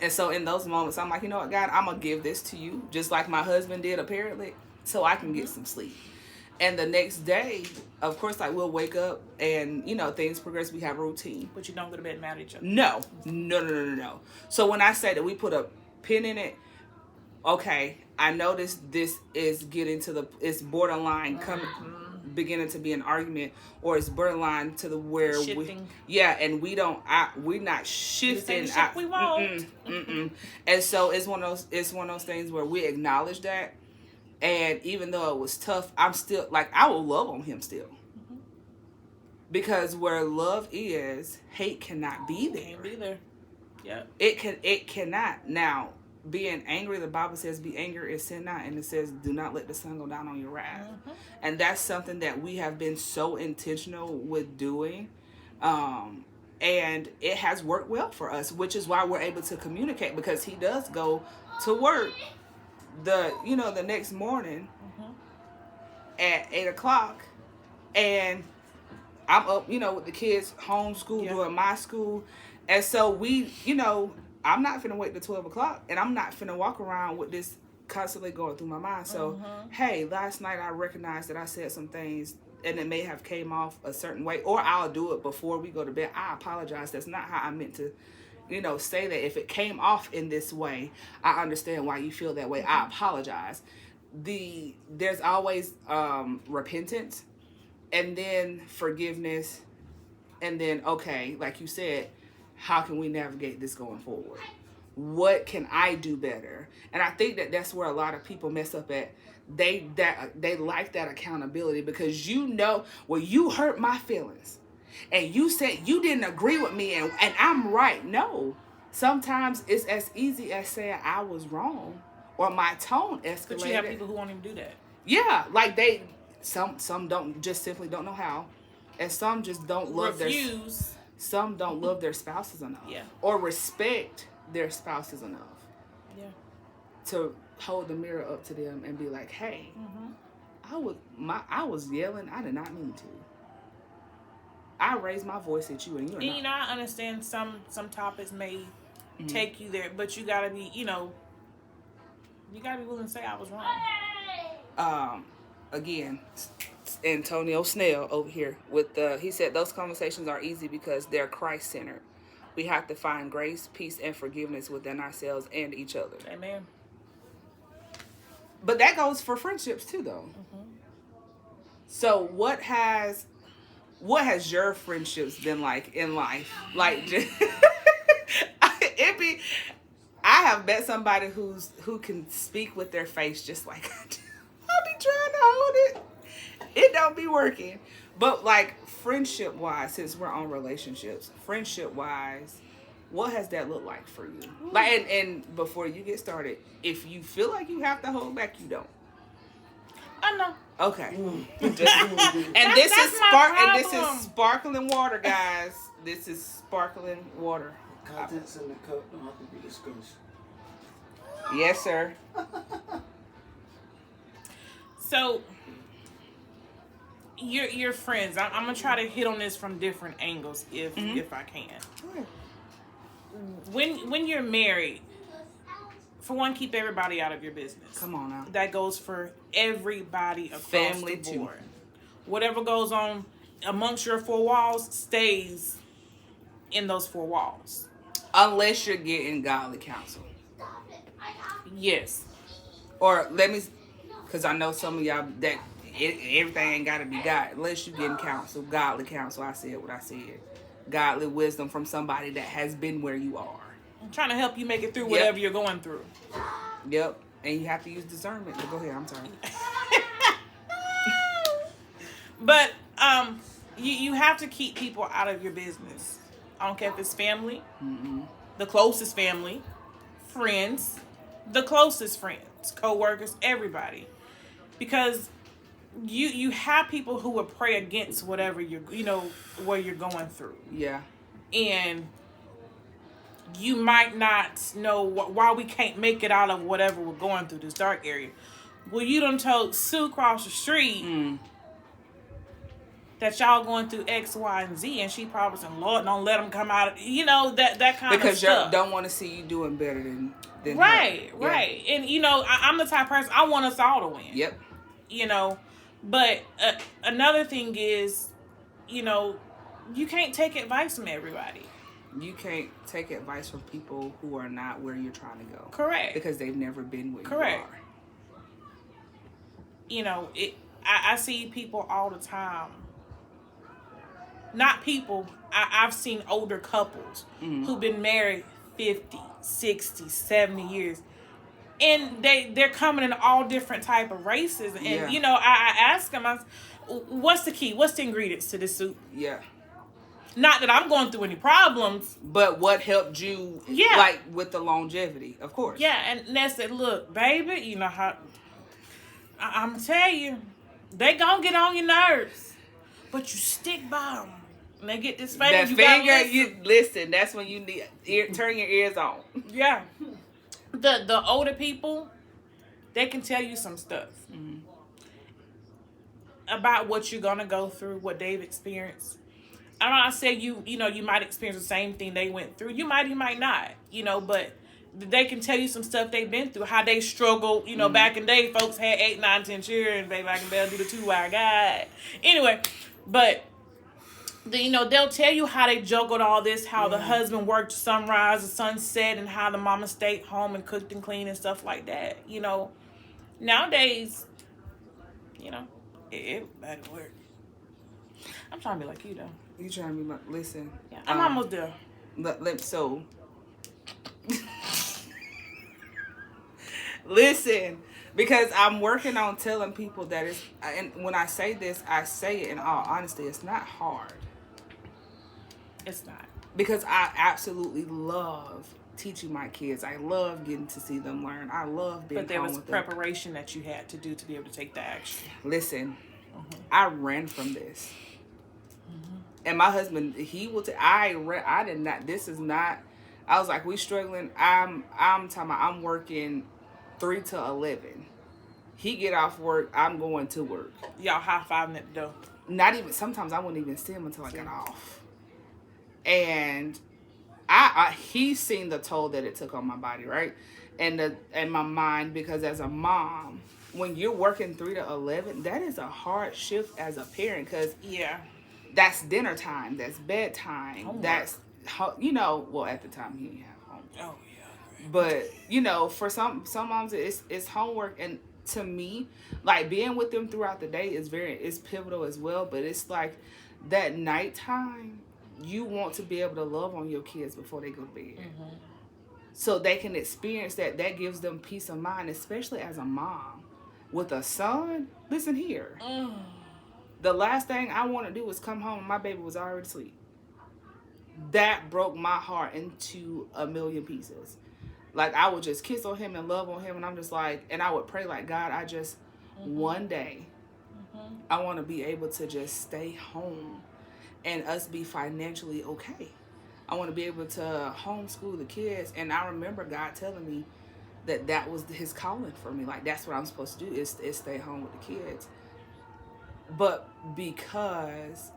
[SPEAKER 1] so in those moments, I'm like, you know what, God, I'm going to give this to you, just like my husband did apparently, so I can get some sleep. And the next day, of course, like we'll wake up and, things progress. We have a routine.
[SPEAKER 2] But you don't go to bed mad at each other.
[SPEAKER 1] No. So when I say that we put a pin in it, okay, I notice this is it's borderline beginning to be an argument, or it's borderline to the where
[SPEAKER 2] shifting.
[SPEAKER 1] And we're not shifting.
[SPEAKER 2] We won't.
[SPEAKER 1] And so it's one of those things where we acknowledge that. And even though it was tough, I'm still, like, I will love on him still. Because where love is, hate cannot be there.
[SPEAKER 2] Can't be there. Yeah.
[SPEAKER 1] It cannot. Now, being angry, the Bible says, be angry and sin not. And it says, do not let the sun go down on your wrath. And that's something that we have been so intentional with doing. And it has worked well for us, which is why we're able to communicate, because he does go to work the next morning at 8:00, and I'm up, with the kids homeschool doing my school, and so we, I'm not finna wait till 12:00, and I'm not finna walk around with this constantly going through my mind. So hey, last night I recognized that I said some things and it may have came off a certain way, or I'll do it before we go to bed. I apologize. That's not how I meant to say that. If it came off in this way, I understand why you feel that way. I apologize. There's always repentance, and then forgiveness, and then, okay, like you said, how can we navigate this going forward? What can I do better? And I think that's where a lot of people mess up at. They like that accountability, because well, you hurt my feelings. And you said you didn't agree with me, and I'm right. No. Sometimes it's as easy as saying I was wrong, or my tone escalated.
[SPEAKER 2] But you have people who won't even do that.
[SPEAKER 1] Yeah, like some don't, just simply don't know how. And some just don't love some don't love their spouses enough.
[SPEAKER 2] Yeah.
[SPEAKER 1] Or respect their spouses enough.
[SPEAKER 2] Yeah.
[SPEAKER 1] To hold the mirror up to them and be like, hey, I was yelling, I did not mean to. I raised my voice at you, and you're not.
[SPEAKER 2] I understand some topics may take you there, but you gotta be, you gotta be willing to say I was wrong.
[SPEAKER 1] Again, Antonio Snell over here he said those conversations are easy because they're Christ-centered. We have to find grace, peace, and forgiveness within ourselves and each other.
[SPEAKER 2] Amen.
[SPEAKER 1] But that goes for friendships too, though. So what has your friendships been like in life? Like, I have met somebody who can speak with their face just like I do. I be trying to hold it. It don't be working. But like friendship wise, since we're on relationships, friendship wise, what has that looked like for you? Like, and before you get started, if you feel like you have to hold back, you don't.
[SPEAKER 2] I know.
[SPEAKER 1] Okay. This is sparkling water, guys. This is sparkling water.
[SPEAKER 3] Contents in the cup don't have to be discussed.
[SPEAKER 1] Yes, sir.
[SPEAKER 2] So, your friends. I'm gonna try to hit on this from different angles if I can. When you're married, For one, keep everybody out of your business.
[SPEAKER 1] Come on now.
[SPEAKER 2] That goes for everybody across
[SPEAKER 1] Family
[SPEAKER 2] the board.
[SPEAKER 1] too.
[SPEAKER 2] Whatever goes on amongst your four walls stays in those four walls.
[SPEAKER 1] Unless you're getting godly counsel.
[SPEAKER 2] Yes.
[SPEAKER 1] Or let me, because I know some of y'all that everything ain't got to be God. Unless you're getting counsel, godly counsel. I said what I said. Godly wisdom from somebody that has been where you are.
[SPEAKER 2] I'm trying to help you make it through whatever you're going through.
[SPEAKER 1] Yep. And you have to use discernment. But go ahead. I'm sorry.
[SPEAKER 2] But you have to keep people out of your business. I don't care if it's family, the closest family, friends, the closest friends, co-workers, everybody. Because you have people who will pray against whatever where you're going through.
[SPEAKER 1] Yeah.
[SPEAKER 2] And you might not know why we can't make it out of whatever we're going through, this dark area. Well, you done told Sue across the street that y'all going through X, Y, and Z, and she probably said, Lord, don't let them come out. That kind
[SPEAKER 1] because
[SPEAKER 2] of stuff.
[SPEAKER 1] Because you don't want to see you doing better than
[SPEAKER 2] right,
[SPEAKER 1] her.
[SPEAKER 2] Right. Yeah. And, I'm the type of person, I want us all to win.
[SPEAKER 1] Yep.
[SPEAKER 2] But another thing is, you can't take advice from everybody. You
[SPEAKER 1] can't take advice from people who are not where you're trying to go.
[SPEAKER 2] Correct.
[SPEAKER 1] Because they've never been where
[SPEAKER 2] Correct. You are. I see people all the time. Not people. I've seen older couples who've been married 50, 60, 70 years. And they're coming in all different type of races. And, I ask them, what's the key? What's the ingredients to this soup?
[SPEAKER 1] Yeah.
[SPEAKER 2] Not that I'm going through any problems.
[SPEAKER 1] But what helped you, with the longevity, of course.
[SPEAKER 2] Yeah, and they said, look, baby, you know how... I'm going to tell you, they going to get on your nerves. But you stick by them. And they get this finger.
[SPEAKER 1] That finger, you listen. That's when you need... turn your ears on.
[SPEAKER 2] Yeah. The older people, they can tell you some stuff. About what you're going to go through, what they've experienced. I'm not saying you might experience the same thing they went through. You might not, but they can tell you some stuff they've been through, how they struggled, back in the day, folks had 8, 9, 10 children, baby, I can barely do the 2-wire guy. Anyway, but, they'll tell you how they juggled all this, how the husband worked sunrise to sunset, and how the mama stayed home and cooked and cleaned and stuff like that, Nowadays, everybody work. I'm trying to be like you, though.
[SPEAKER 1] You trying to be like, listen.
[SPEAKER 2] Yeah, I'm almost there.
[SPEAKER 1] So, listen, because I'm working on telling people that it's, and when I say this, I say it in all honesty, it's not hard.
[SPEAKER 2] It's not.
[SPEAKER 1] Because I absolutely love teaching my kids. I love getting to see them learn. I love being home with them. But there was
[SPEAKER 2] preparation that you had to do to be able to take the action.
[SPEAKER 1] Listen, I ran from this. And my husband, he will I did not, this is not, I was like, we struggling. I'm talking about, I'm working 3 to 11. He get off work, I'm going to work.
[SPEAKER 2] Y'all high-fiving at the door.
[SPEAKER 1] Not even, sometimes I wouldn't even see him until I got off. And he's seen the toll that it took on my body, right? And my mind, because as a mom, when you're working 3 to 11, that is a hard shift as a parent, because that's dinner time, that's bedtime, homework. That's, well, at the time he didn't have homework.
[SPEAKER 2] Oh, yeah.
[SPEAKER 1] But, for some moms, it's homework. And to me, like, being with them throughout the day is pivotal as well. But it's like that nighttime, you want to be able to love on your kids before they go to bed. So they can experience that. That gives them peace of mind, especially as a mom. With a son, listen here. The last thing I want to do is come home and my baby was already asleep. That broke my heart into a million pieces. Like, I would just kiss on him and love on him, and I'm just like, and I would pray like, God, I just, one day, I want to be able to just stay home and us be financially okay. I want to be able to homeschool the kids. And I remember God telling me that was his calling for me. Like, that's what I'm supposed to do is stay home with the kids. But because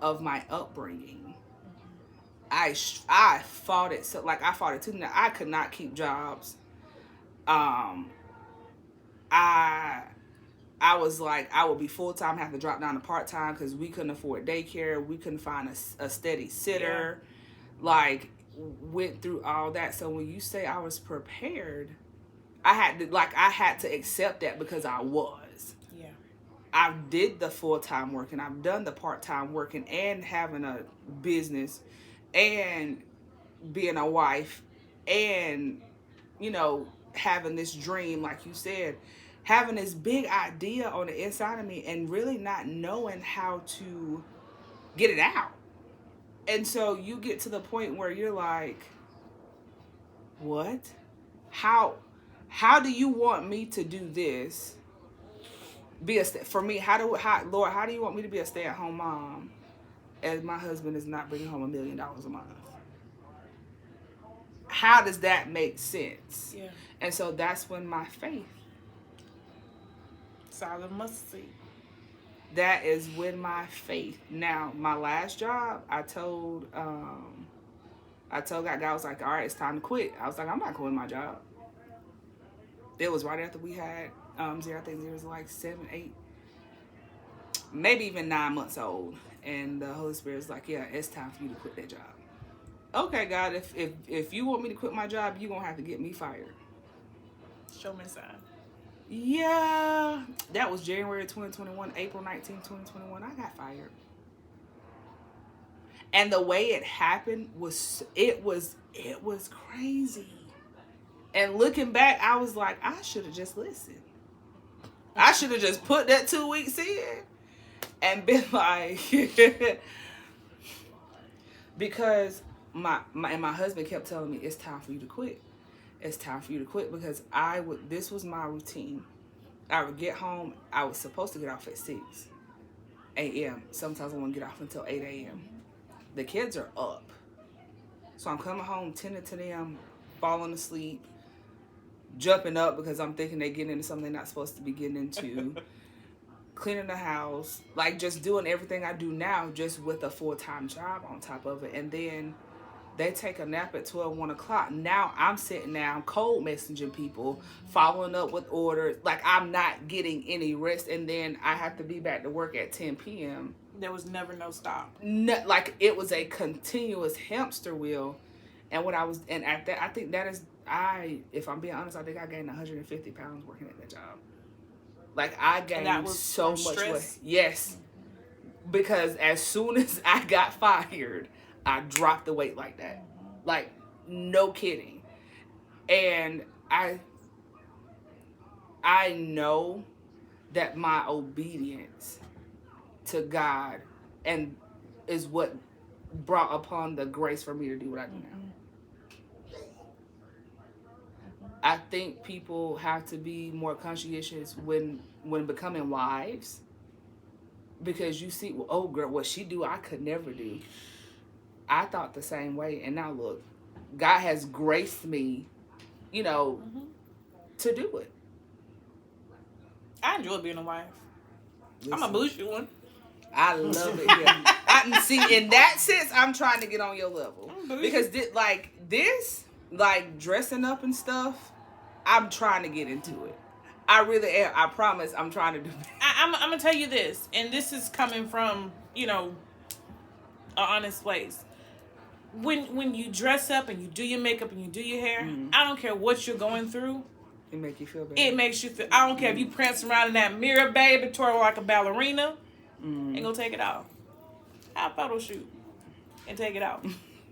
[SPEAKER 1] of my upbringing, I fought it. So, like, I fought it too. Now, I could not keep jobs. um, I I was like, I would be full time, have to drop down to part time because we couldn't afford daycare. We couldn't find a steady sitter. Yeah. Like, went through all that. So when you say I was prepared, I had to accept that because I was. Yeah. I did the full time work and I've done the part time working and having a business and being a wife and, having this dream, like you said, having this big idea on the inside of me and really not knowing how to get it out. And so you get to the point where you're like, what? How do you want me to do this? For me, Lord, how do you want me to be a stay-at-home mom as my husband is not bringing home $1 million a month? How does that make sense? Yeah. And so that's when my faith.
[SPEAKER 2] Solid mustard seed.
[SPEAKER 1] That is when my faith. Now, my last job, I told that guy, I was like, all right, it's time to quit. I was like, I'm not quitting my job. It was right after we had Zero. I think Zero was like 7, 8, maybe even 9 months old. And the Holy Spirit was like, yeah, it's time for you to quit that job. Okay, God, if you want me to quit my job, you're going to have to get me fired.
[SPEAKER 2] Show me a sign.
[SPEAKER 1] Yeah, that was January 2021, April 19, 2021. I got fired. And the way it happened was crazy. And looking back, I was like, I should have just listened. I should have just put that 2 weeks in and been like, because my husband kept telling me, it's time for you to quit. It's time for you to quit, because this was my routine. I would get home. I was supposed to get off at 6 a.m. Sometimes I wouldn't get off until 8 a.m. The kids are up. So I'm coming home 10 to 10 a.m., falling asleep, jumping up because I'm thinking they're getting into something they're not supposed to be getting into, cleaning the house, like just doing everything I do now, just with a full-time job on top of it. And then they take a nap at 12, 1 o'clock. Now I'm sitting down, cold messaging people, following up with orders. Like, I'm not getting any rest. And then I have to be back to work at 10 p.m.
[SPEAKER 2] There was never no stop.
[SPEAKER 1] No, like, it was a continuous hamster wheel. And at that, I think that is, if I'm being honest, I think I gained 150 pounds working at that job. Like, I gained so much weight. Yes. Because as soon as I got fired, I dropped the weight like that. Like, no kidding. And I know that my obedience to God is what brought upon the grace for me to do what I do now. I think people have to be more conscientious when becoming wives, because you see, well, oh girl, what she do, I could never do. I thought the same way, and now look, God has graced me, to do it.
[SPEAKER 2] I enjoy being a wife. Listen, I'm a bougie one.
[SPEAKER 1] I love it. Yeah. I see, in that sense, I'm trying to get on your level, because this, dressing up and stuff, I'm trying to get into it. I really am. I promise. I'm trying to do it.
[SPEAKER 2] I'm gonna tell you this, and this is coming from an honest place. When you dress up and you do your makeup and you do your hair, I don't care what you're going through.
[SPEAKER 1] It makes you feel better.
[SPEAKER 2] It makes you feel. I don't care if you prance around in that mirror, baby, twirl like a ballerina, and go take it off. Have a photo shoot and take it out.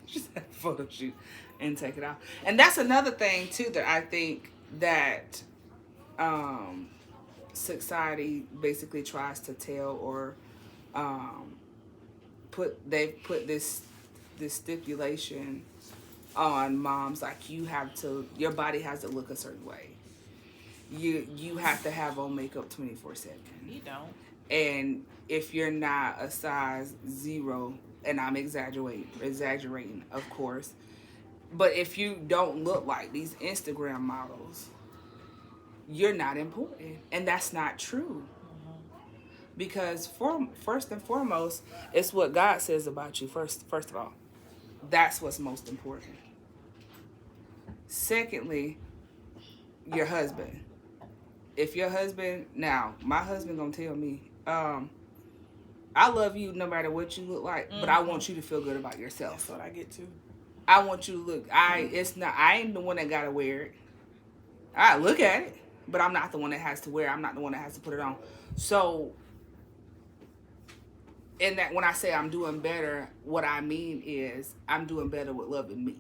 [SPEAKER 1] Just have a photo shoot and take it out. And that's another thing too that I think that society basically tries to tell, or they've put this stipulation on moms, like, your body has to look a certain way. You have to have on makeup 24/7.
[SPEAKER 2] You don't.
[SPEAKER 1] And if you're not a size 0, and I'm exaggerating, of course, but if you don't look like these Instagram models, you're not important. And that's not true. Because first and foremost, it's what God says about you. First of all, that's what's most important. Secondly, your husband. If your husband, now, my husband gonna tell me, I love you no matter what you look like, but I want you to feel good about yourself.
[SPEAKER 2] That's what I get to.
[SPEAKER 1] I want you to look. I ain't the one that gotta wear it. I look at it, but I'm not the one that has to wear it. I'm not the one that has to put it on. So, in that, when I say I'm doing better, what I mean is I'm doing better with loving me,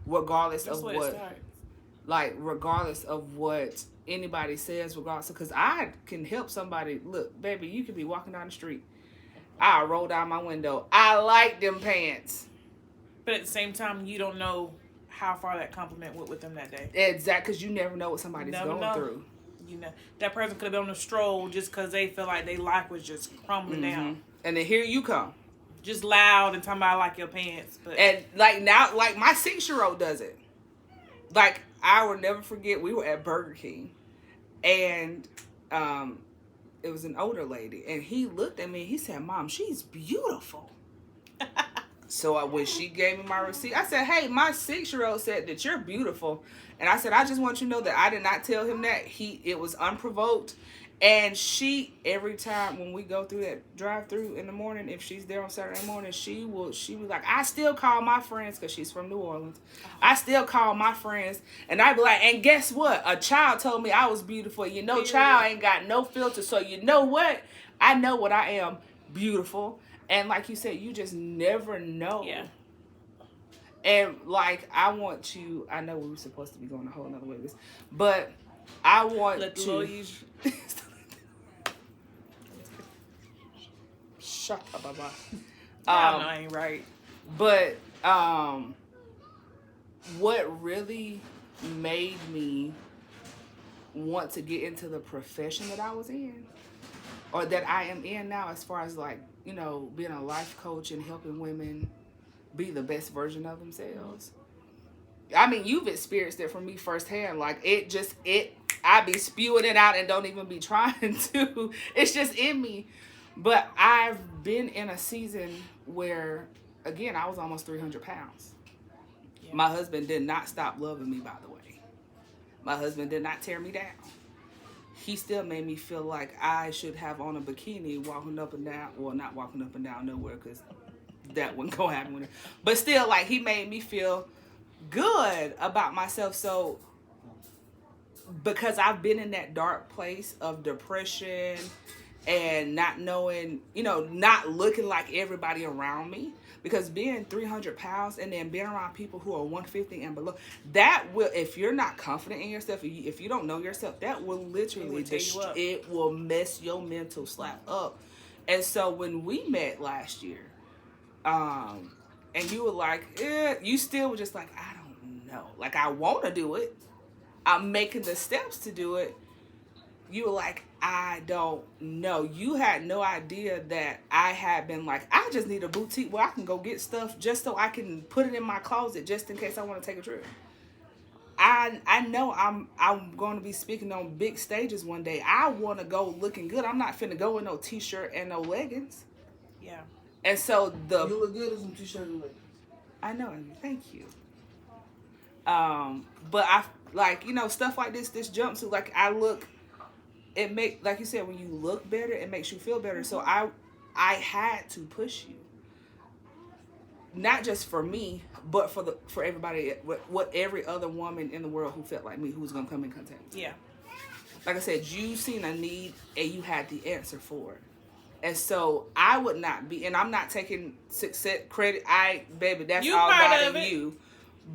[SPEAKER 1] regardless
[SPEAKER 2] That's
[SPEAKER 1] of
[SPEAKER 2] where it starts.
[SPEAKER 1] like regardless of what anybody says, regardless, because I can help somebody. Look, baby, you could be walking down the street. I roll down my window. I like them pants.
[SPEAKER 2] But at the same time, you don't know how far that compliment went with them that day.
[SPEAKER 1] Exactly, because you never know what somebody's going through.
[SPEAKER 2] You know, that person could have been on a stroll just because they feel like their life was just crumbling down.
[SPEAKER 1] And then here you come.
[SPEAKER 2] Just loud and talking about I like your pants. But
[SPEAKER 1] And like now, like my 6-year-old does it. Like, I will never forget, we were at Burger King. And it was an older lady. And he looked at me and he said, Mom, she's beautiful. So when she gave me my receipt, I said, hey, my 6-year-old said that you're beautiful. And I said, I just want you to know that I did not tell him that. It was unprovoked. And she, every time when we go through that drive-through in the morning, if she's there on Saturday morning, she was like, I still call my friends, because she's from New Orleans. I still call my friends. And I'd be like, and guess what? A child told me I was beautiful. You know, child ain't got no filter. So you know what? I know what I am, beautiful. And like you said, you just never know.
[SPEAKER 2] yeah.
[SPEAKER 1] And like, I want to, I know we were supposed to be going a whole nother way with this, but I want
[SPEAKER 2] Let the
[SPEAKER 1] to.
[SPEAKER 2] Lord use you.
[SPEAKER 1] Shut up, Baba.
[SPEAKER 2] I ain't right.
[SPEAKER 1] But what really made me want to get into the profession that I was in, or that I am in now, as far as like, you know, being a life coach and helping women be the best version of themselves. I mean, you've experienced it from me firsthand. Like, I be spewing it out and don't even be trying to. It's just in me. But I've been in a season where, again, I was almost 300 pounds. Yeah. My husband did not stop loving me, by the way. My husband did not tear me down. He still made me feel like I should have on a bikini walking up and down. Well, not walking up and down nowhere, because that wouldn't go happen with it. But still, like, he made me feel good about myself. So, because I've been in that dark place of depression and not knowing, you know, not looking like everybody around me, because being 300 pounds and then being around people who are 150 and below, that will, if you're not confident in yourself, if you don't know yourself, that will literally, it will mess your mental slap up. And so when we met last year, and you were like, you still were just like, I don't know. Like, I want to do it. I'm making the steps to do it. You were like, I don't know. You had no idea that I had been like, I just need a boutique where I can go get stuff just so I can put it in my closet just in case I want to take a trip. I know I'm going to be speaking on big stages one day. I want to go looking good. I'm not finna go with no t-shirt and no leggings.
[SPEAKER 2] Yeah.
[SPEAKER 1] And so
[SPEAKER 3] you look good in some t-shirt and leggings.
[SPEAKER 1] I know, thank you. But I, like, you know, stuff like this jumpsuit, like, I look, it make, like you said, when you look better, it makes you feel better. So I had to push you, not just for me, but for everybody, what every other woman in the world who felt like me, who was gonna come in contact.
[SPEAKER 2] Yeah.
[SPEAKER 1] Like I said, you seen a need and you had the answer for it. And so I would not be, and I'm not taking success credit. Baby, that's
[SPEAKER 2] you
[SPEAKER 1] all God and
[SPEAKER 2] it.
[SPEAKER 1] you.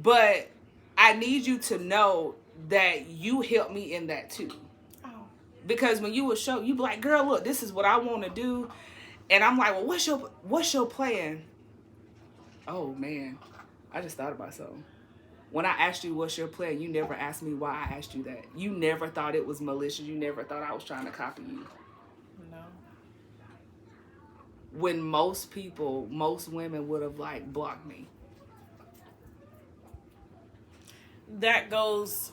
[SPEAKER 1] But I need you to know that you helped me in that too.
[SPEAKER 2] Oh.
[SPEAKER 1] Because when you would show, you be like, girl, look, this is what I want to do. And I'm like, well, what's your plan? Oh man, I just thought about something. When I asked you what's your plan, you never asked me why I asked you that. You never thought it was malicious. You never thought I was trying to copy you.
[SPEAKER 2] No.
[SPEAKER 1] When most women would have like blocked me.
[SPEAKER 2] That goes,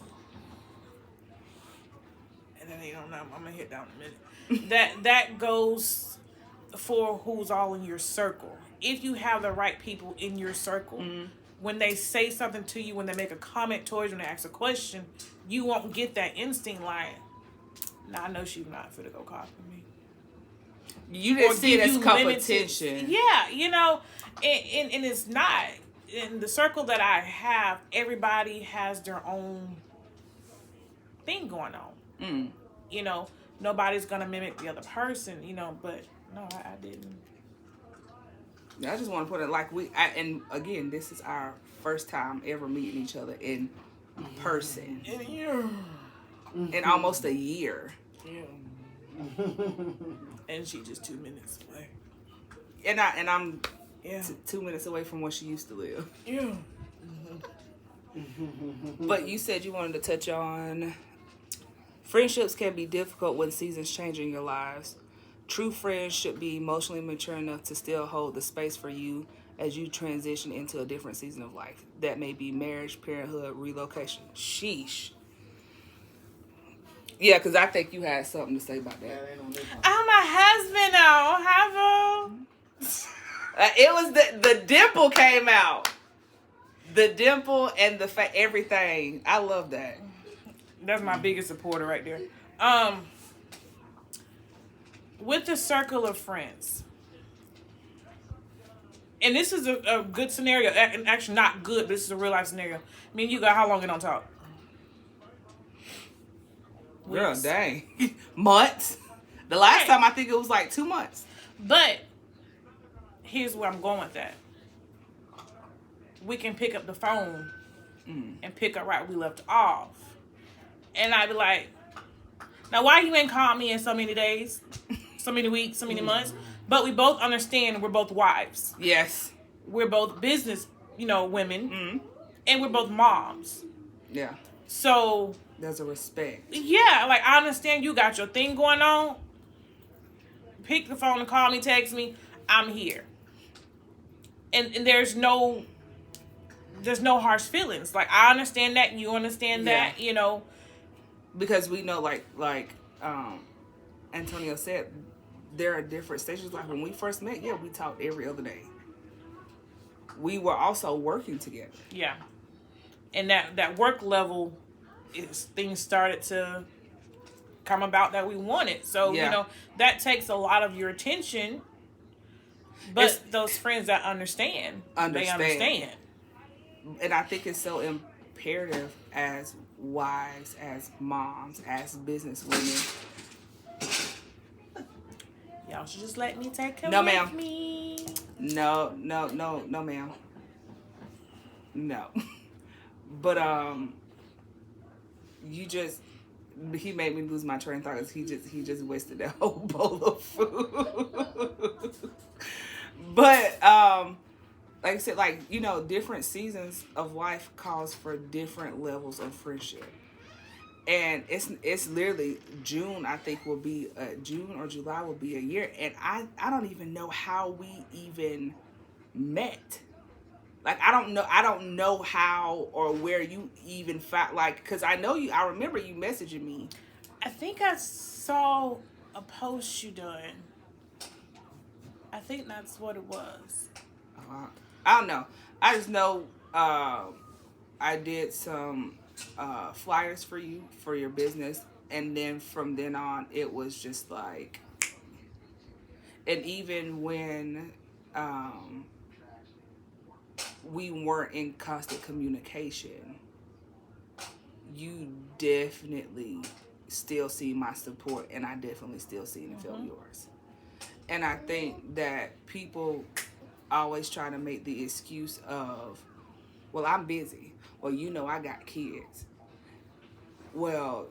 [SPEAKER 2] and then you don't know, I'm gonna hit down in a minute. that goes for who's all in your circle. If you have the right people in your circle, when they say something to you, when they make a comment towards you, when they ask a question, you won't get that instinct like, nah, I know she's not finna go copy me.
[SPEAKER 1] You didn't see it as competition.
[SPEAKER 2] Yeah, and it's not. In the circle that I have, everybody has their own thing going on. Nobody's gonna mimic the other person, but no, I didn't.
[SPEAKER 1] I just want to put it like and again, this is our first time ever meeting each other in person.
[SPEAKER 3] In a year.
[SPEAKER 1] In almost a year.
[SPEAKER 3] Yeah.
[SPEAKER 2] And she just 2 minutes away.
[SPEAKER 1] And I'm 2 minutes away from where she used to live.
[SPEAKER 2] Yeah.
[SPEAKER 1] But you said you wanted to touch on friendships can be difficult when seasons change in your lives. True friends should be emotionally mature enough to still hold the space for you as you transition into a different season of life. That may be marriage, parenthood, relocation. Sheesh. Yeah, because I think you had something to say about that.
[SPEAKER 2] I'm a husband now.
[SPEAKER 1] It was the dimple came out. The dimple and the everything. I love that.
[SPEAKER 2] That's my biggest supporter right there. With the circle of friends, and this is a good scenario, and actually not good, but this is a real life scenario. I mean, you got how long you don't talk?
[SPEAKER 1] Girl, dang. Months. The last time I think it was like 2 months.
[SPEAKER 2] But here's where I'm going with that. We can pick up the phone and pick up right where we left off. And I'd be like, now why you ain't called me in so many days, so many weeks, so many months? But we both understand we're both wives.
[SPEAKER 1] Yes.
[SPEAKER 2] We're both business, women. And we're both moms.
[SPEAKER 1] Yeah.
[SPEAKER 2] So
[SPEAKER 1] there's a respect.
[SPEAKER 2] Yeah, like I understand you got your thing going on. Pick the phone and call me, text me. I'm here. And there's no harsh feelings. Like I understand that, you understand that,
[SPEAKER 1] Because we know like Antonio said, there are different stages. Like when we first met, we talked every other day. We were also working together.
[SPEAKER 2] Yeah. And that work level things started to come about that we wanted. So, that takes a lot of your attention. But those friends that understand. They understand.
[SPEAKER 1] And I think it's so imperative as wives, as moms, as business women.
[SPEAKER 2] Y'all should just let me take care
[SPEAKER 1] of
[SPEAKER 2] ma'am. Me.
[SPEAKER 1] No, ma'am. No. But he made me lose my train of thought because he just wasted that whole bowl of food. But like I said, different seasons of life calls for different levels of friendship. And it's literally June, I think will be June or July will be a year, and I don't even know how we even met. Like I don't know how or where you even found, because I remember you messaging me.
[SPEAKER 2] I think I saw a post you done. I think that's what it was.
[SPEAKER 1] I don't know. I just know I did some flyers for you for your business, and then from then on it was just like, and even when we weren't in constant communication, you definitely still see my support, and I definitely still see and feel yours. And I think that people always try to make the excuse of, well, I'm busy. Well, I got kids. Well,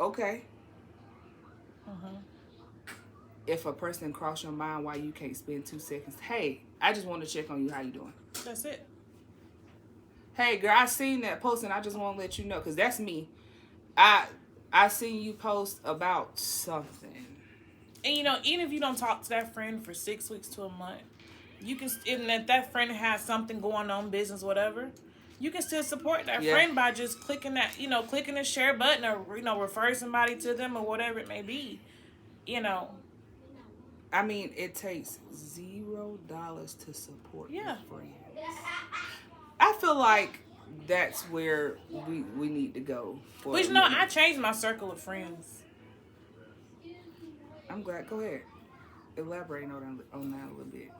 [SPEAKER 1] okay. If a person cross your mind, why you can't spend 2 seconds? Hey, I just want to check on you. How you doing?
[SPEAKER 2] That's it.
[SPEAKER 1] Hey, girl, I seen that post, and I just want to let you know, because that's me. I seen you post about something.
[SPEAKER 2] And even if you don't talk to that friend for 6 weeks to a month, you can, and if that friend has something going on, business, whatever, you can still support that friend by just clicking that, clicking the share button, or, refer somebody to them, or whatever it may be,
[SPEAKER 1] I mean, it takes $0 to support your friends. I feel like that's where we need to go. For
[SPEAKER 2] But you know, I changed my circle of friends.
[SPEAKER 1] I'm glad. Go ahead. Elaborate on that a little bit.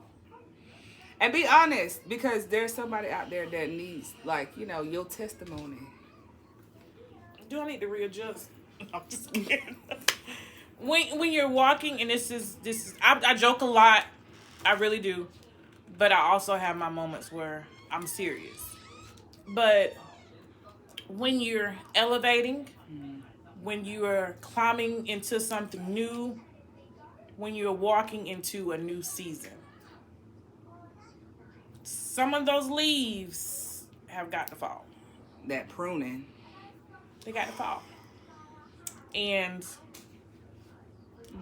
[SPEAKER 1] And be honest, because there's somebody out there that needs, like, your testimony.
[SPEAKER 2] Do I need to readjust? I'm just kidding. When you're walking, and this is I joke a lot, I really do, but I also have my moments where I'm serious. But when you're elevating, when you are climbing into something new, when you're walking into a new season, some of those leaves have got to fall.
[SPEAKER 1] That pruning.
[SPEAKER 2] They got to fall. And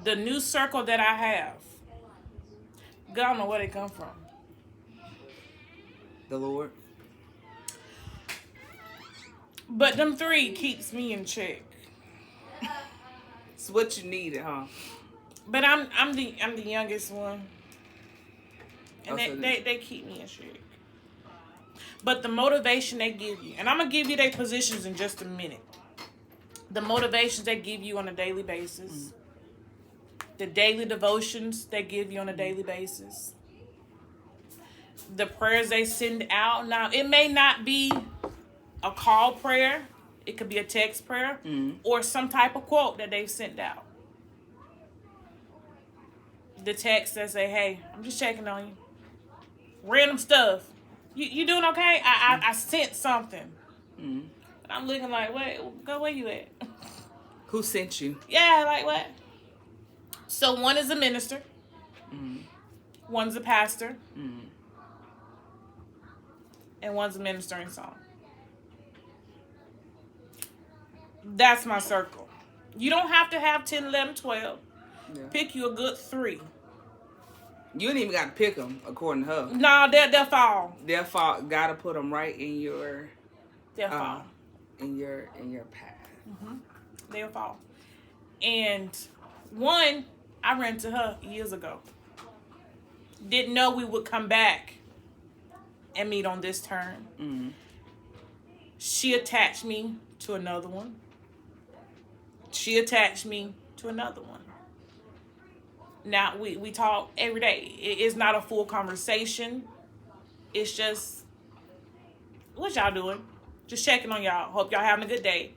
[SPEAKER 2] the new circle that I have, God, I don't know where they come from.
[SPEAKER 1] The Lord.
[SPEAKER 2] But them three keeps me in check.
[SPEAKER 1] It's what you needed, huh?
[SPEAKER 2] But I'm the youngest one. And
[SPEAKER 1] Oh, so
[SPEAKER 2] they keep me in check. But the motivation they give you, and I'm going to give you their positions in just a minute. The motivations they give you on a daily basis. The daily devotions they give you on a daily basis. The prayers they send out. Now, it may not be a call prayer. It could be a text prayer. Or some type of quote that they've sent out. The text that say, hey, I'm just checking on you. Random stuff. You doing okay? I sent something. But I'm looking like, wait, go where you at?
[SPEAKER 1] Who sent you?
[SPEAKER 2] Yeah, like what? So one is a minister. One's a pastor. And one's a minister in song. That's my circle. You don't have to have 10, 11, 12.
[SPEAKER 1] Yeah.
[SPEAKER 2] Pick you a good 3.
[SPEAKER 1] You ain't even got to pick them, according to her.
[SPEAKER 2] No, they'll fall.
[SPEAKER 1] They'll fall. Got to put them right in your...
[SPEAKER 2] They'll fall.
[SPEAKER 1] In your path.
[SPEAKER 2] They'll fall. And one, I ran to her years ago. Didn't know we would come back and meet on this turn. She attached me to another one. She attached me to another one. Now, we talk every day. It's not a full conversation. It's just, what y'all doing? Just checking on y'all. Hope y'all having a good day.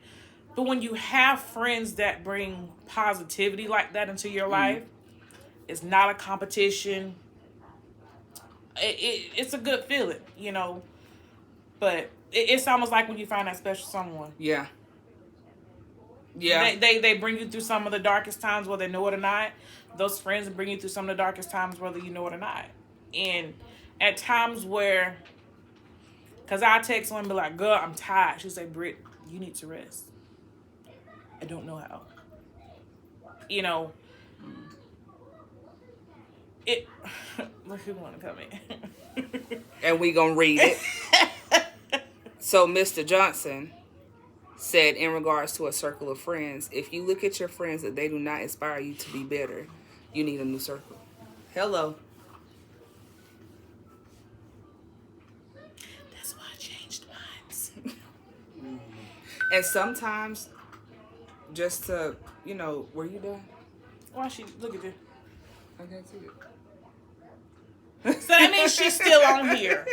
[SPEAKER 2] But when you have friends that bring positivity like that into your life, it's not a competition. It's a good feeling, But it's almost like when you find that special someone.
[SPEAKER 1] Yeah. Yeah.
[SPEAKER 2] They bring you through some of the darkest times, whether they know it or not. Those friends bring you through some of the darkest times, whether you know it or not. And at times where, because I text someone and be like, girl, I'm tired. She'll say, Britt, you need to rest. I don't know how. It. Look who want to come in.
[SPEAKER 1] And we gonna read it. So Mr. Johnson said, in regards to a circle of friends, if you look at your friends that they do not inspire you to be better, you need a new circle. Hello.
[SPEAKER 2] That's why I changed minds.
[SPEAKER 1] And sometimes, just to, were you done?
[SPEAKER 2] Why she look at this?
[SPEAKER 1] I can't see it.
[SPEAKER 2] So that means she's still on here.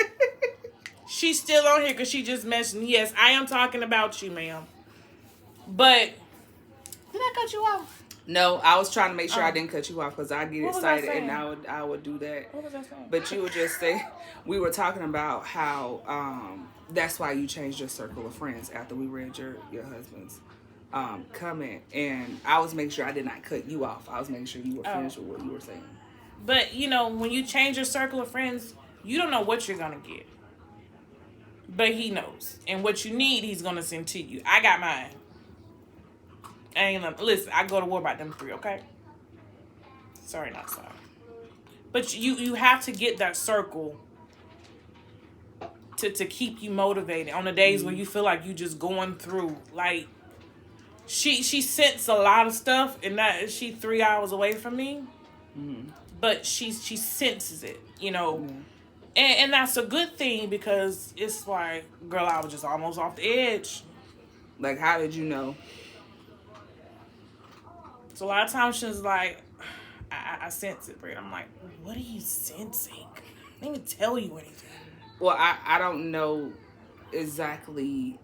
[SPEAKER 2] She's still on here because she just mentioned, yes, I am talking about you, ma'am. But did I cut you off?
[SPEAKER 1] No, I was trying to make sure I didn't cut you off because I get
[SPEAKER 2] What was I
[SPEAKER 1] excited
[SPEAKER 2] saying?
[SPEAKER 1] and I would do that.
[SPEAKER 2] What was I saying?
[SPEAKER 1] But you would just say, we were talking about how that's why you changed your circle of friends after we read your husband's comment. And I was making sure I did not cut you off. I was making sure you were finished with what you were saying.
[SPEAKER 2] But, when you change your circle of friends, you don't know what you're going to get. But he knows. And what you need, he's going to send to you. I got mine. Listen, I go to war about them 3, okay? Sorry, not sorry. But you have to get that circle to keep you motivated on the days where you feel like you just going through. Like, she sends a lot of stuff, and that she 3 hours away from me. But she senses it, And that's a good thing because it's like, girl, I was just almost off the edge.
[SPEAKER 1] Like, how did you know?
[SPEAKER 2] So a lot of times she's like, I sense it, Britt. I'm like, what are you sensing? I didn't even tell you anything.
[SPEAKER 1] Well, I don't know exactly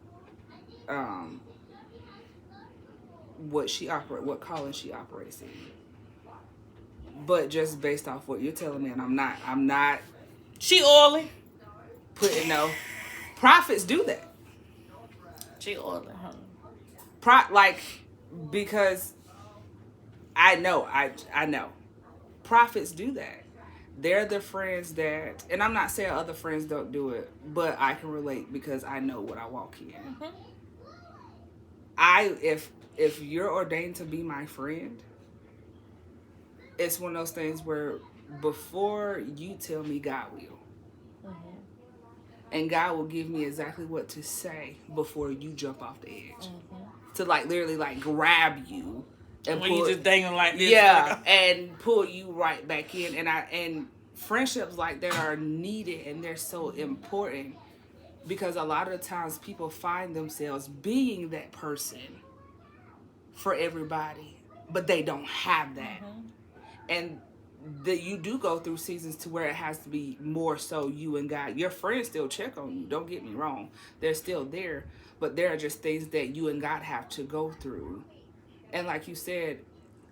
[SPEAKER 1] what calling she operates in. But just based off what you're telling me, and I'm not
[SPEAKER 2] She oily.
[SPEAKER 1] putting no prophets do that.
[SPEAKER 2] She oily, huh?
[SPEAKER 1] Because I know prophets do that. They're the friends that, and I'm not saying other friends don't do it, but I can relate because I know what I walk in. If you're ordained to be my friend, it's one of those things where before you tell me, God will. And God will give me exactly what to say before you jump off the edge. To literally grab you and
[SPEAKER 2] when you just dangling like this.
[SPEAKER 1] Yeah, and pull you right back in. And friendships like that are needed and they're so important because a lot of the times people find themselves being that person for everybody, but they don't have that. And that you do go through seasons to where it has to be more so you and God. Your friends still check on you. Don't get me wrong. They're still there. But there are just things that you and God have to go through. And like you said,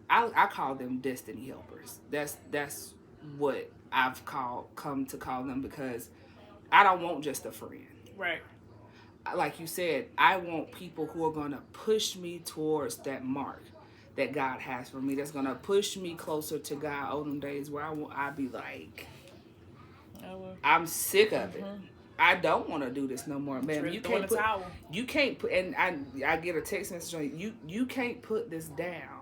[SPEAKER 1] I call them destiny helpers. That's what I've come to call them because I don't want just a friend.
[SPEAKER 2] Right.
[SPEAKER 1] Like you said, I want people who are going to push me towards that mark that God has for me. That's going to push me closer to God on them days where I'll be like, I'm sick of it. I don't want to do this no more, man. You can't put, and I get a text message on you can't put this down.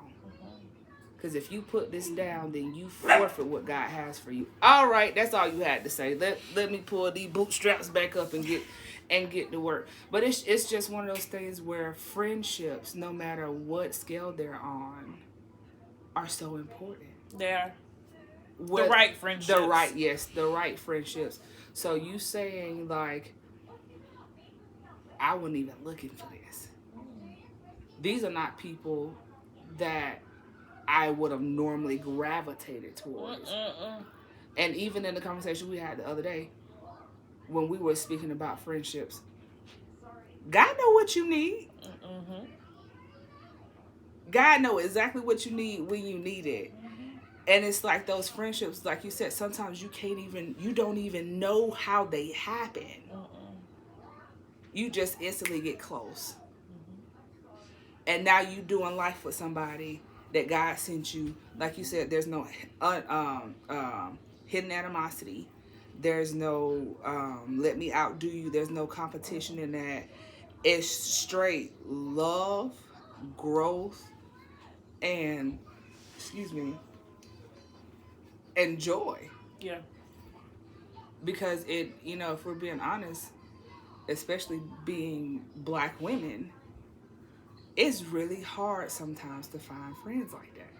[SPEAKER 1] Because if you put this down, then you forfeit what God has for you. All right, that's all you had to say. Let me pull these bootstraps back up and get to work. But it's just one of those things where friendships, no matter what scale they're on, are so important.
[SPEAKER 2] They are. The right friendships.
[SPEAKER 1] The right friendships. So you saying like, I wasn't even looking for this. These are not people that I would have normally gravitated towards. And even in the conversation we had the other day, when we were speaking about friendships, God know what you need. God know exactly what you need when you need it. And it's like those friendships, like you said, sometimes you don't even know how they happen. You just instantly get close. And now you doing life with somebody that God sent you. Like you said, there's no hidden animosity. There's no let me outdo you. There's no competition in that. It's straight love, growth, and and joy.
[SPEAKER 2] Yeah.
[SPEAKER 1] Because if we're being honest, especially being Black women, it's really hard sometimes to find friends like that.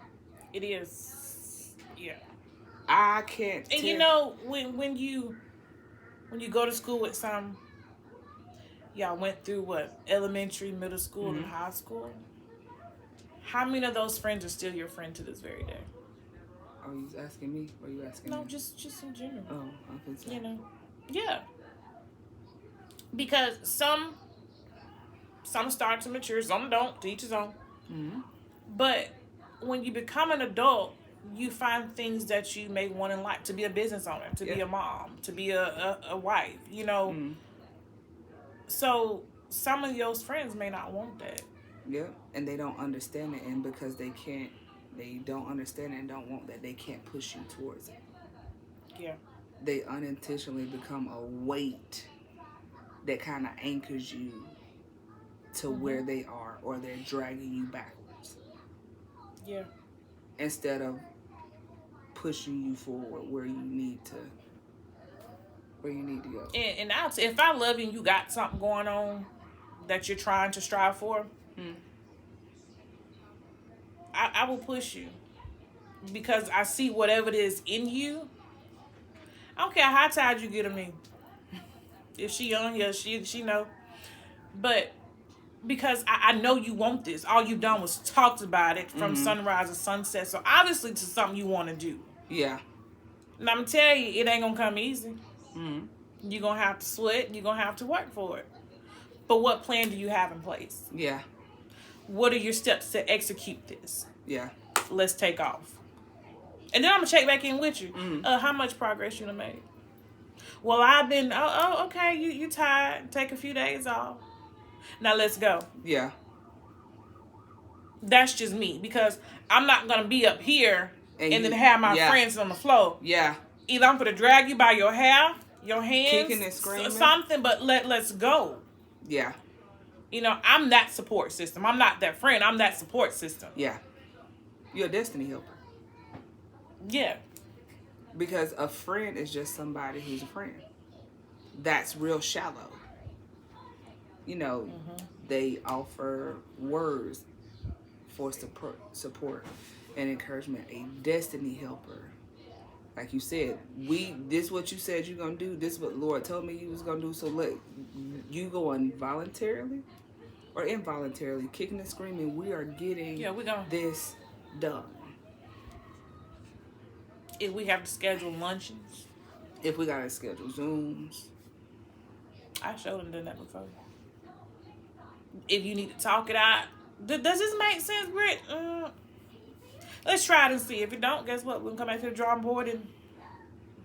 [SPEAKER 2] It is. Yeah.
[SPEAKER 1] I can't.
[SPEAKER 2] And when you go to school with some, y'all went through what, elementary, middle school, and high school. How many of those friends are still your friend to this very day?
[SPEAKER 1] Are you asking me? Or are you asking
[SPEAKER 2] No,
[SPEAKER 1] me?
[SPEAKER 2] just in general.
[SPEAKER 1] Oh, I think so.
[SPEAKER 2] Yeah. Because some start to mature, some don't, to each his own. But when you become an adult, you find things that you may want in life, to be a business owner, to be a mom, to be a wife, So some of those friends may not want that.
[SPEAKER 1] Yeah, and they don't understand it, and because they don't understand it and don't want that, they can't push you towards it.
[SPEAKER 2] Yeah.
[SPEAKER 1] They unintentionally become a weight that kind of anchors you to where they are, or they're dragging you backwards.
[SPEAKER 2] Yeah.
[SPEAKER 1] Instead of pushing you forward where you need to go.
[SPEAKER 2] And if I love you and you got something going on that you're trying to strive for, I will push you because I see whatever it is in you. I don't care how tired you get of me. If she on here, she know. But because I know you want this. All you've done was talked about it from sunrise to sunset. So obviously it's something you want to do.
[SPEAKER 1] Yeah.
[SPEAKER 2] And I'm telling you, it ain't gonna come easy.
[SPEAKER 1] Mm-hmm.
[SPEAKER 2] You're gonna have to sweat. You're gonna have to work for it. But what plan do you have in place?
[SPEAKER 1] Yeah.
[SPEAKER 2] What are your steps to execute this?
[SPEAKER 1] Yeah.
[SPEAKER 2] Let's take off. And then I'm gonna check back in with you.
[SPEAKER 1] Mm-hmm.
[SPEAKER 2] How much progress you done made? Well, I've been. Okay. You tired? Take a few days off. Now let's go.
[SPEAKER 1] Yeah.
[SPEAKER 2] That's just me because I'm not gonna be up here and then have my
[SPEAKER 1] yeah.
[SPEAKER 2] friends on the floor.
[SPEAKER 1] Yeah.
[SPEAKER 2] Either I'm gonna drag you by your hair, your hands,
[SPEAKER 1] kicking and screaming,
[SPEAKER 2] something. But let's go.
[SPEAKER 1] Yeah.
[SPEAKER 2] You know, I'm that support system. I'm not that friend. I'm that support system.
[SPEAKER 1] Yeah. You're a destiny helper.
[SPEAKER 2] Yeah.
[SPEAKER 1] Because a friend is just somebody who's a friend. That's real shallow. You know, they offer words for support and encouragement. A destiny helper. Like you said, this what you said you're going to do. This what Lord told me you was going to do. So let you go on voluntarily or involuntarily, kicking and screaming. We are getting this done.
[SPEAKER 2] If we have to schedule luncheons.
[SPEAKER 1] If we got to schedule Zooms.
[SPEAKER 2] I showed them done that before. If you need to talk it out. Does this make sense, Britt? Let's try it and see. If it don't, guess what? We'll come back to the drawing board and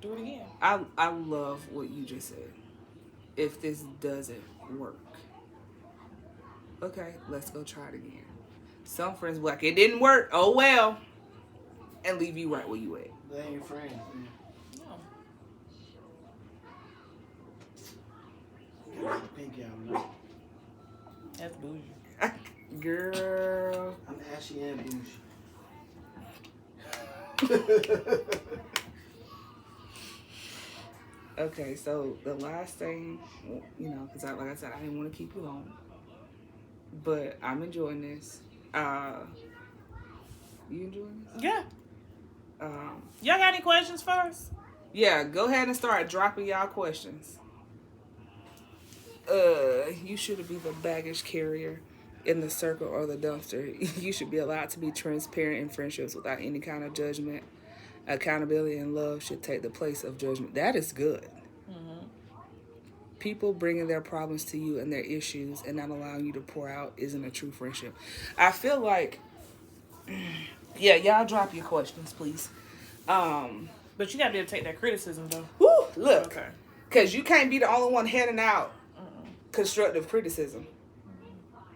[SPEAKER 2] do it again.
[SPEAKER 1] I love what you just said. If this doesn't work, okay, let's go try it again. Some friends be like, it didn't work. Oh well, and leave you right where you at.
[SPEAKER 3] They ain't friends, man.
[SPEAKER 2] No.
[SPEAKER 3] Pinky out, no.
[SPEAKER 2] That's bougie.
[SPEAKER 1] Girl.
[SPEAKER 3] I'm ashy and bougie.
[SPEAKER 1] Okay, so the last thing, you know, because like I said, I didn't want to keep you long, but I'm enjoying this. You enjoying this?
[SPEAKER 2] Yeah. Y'all got any questions for us?
[SPEAKER 1] Yeah, go ahead and start dropping y'all questions. You shouldn't be the baggage carrier in the circle or the dumpster. You should be allowed to be transparent in friendships without any kind of judgment. Accountability and love should take the place of judgment. That is good. Mm-hmm. People bringing their problems to you and their issues and not allowing you to pour out isn't a true friendship. I feel like, yeah, y'all drop your questions, please.
[SPEAKER 2] But you gotta be able to take that criticism, though.
[SPEAKER 1] Woo, look.
[SPEAKER 2] Okay.
[SPEAKER 1] Because you can't be the only one handing out constructive criticism.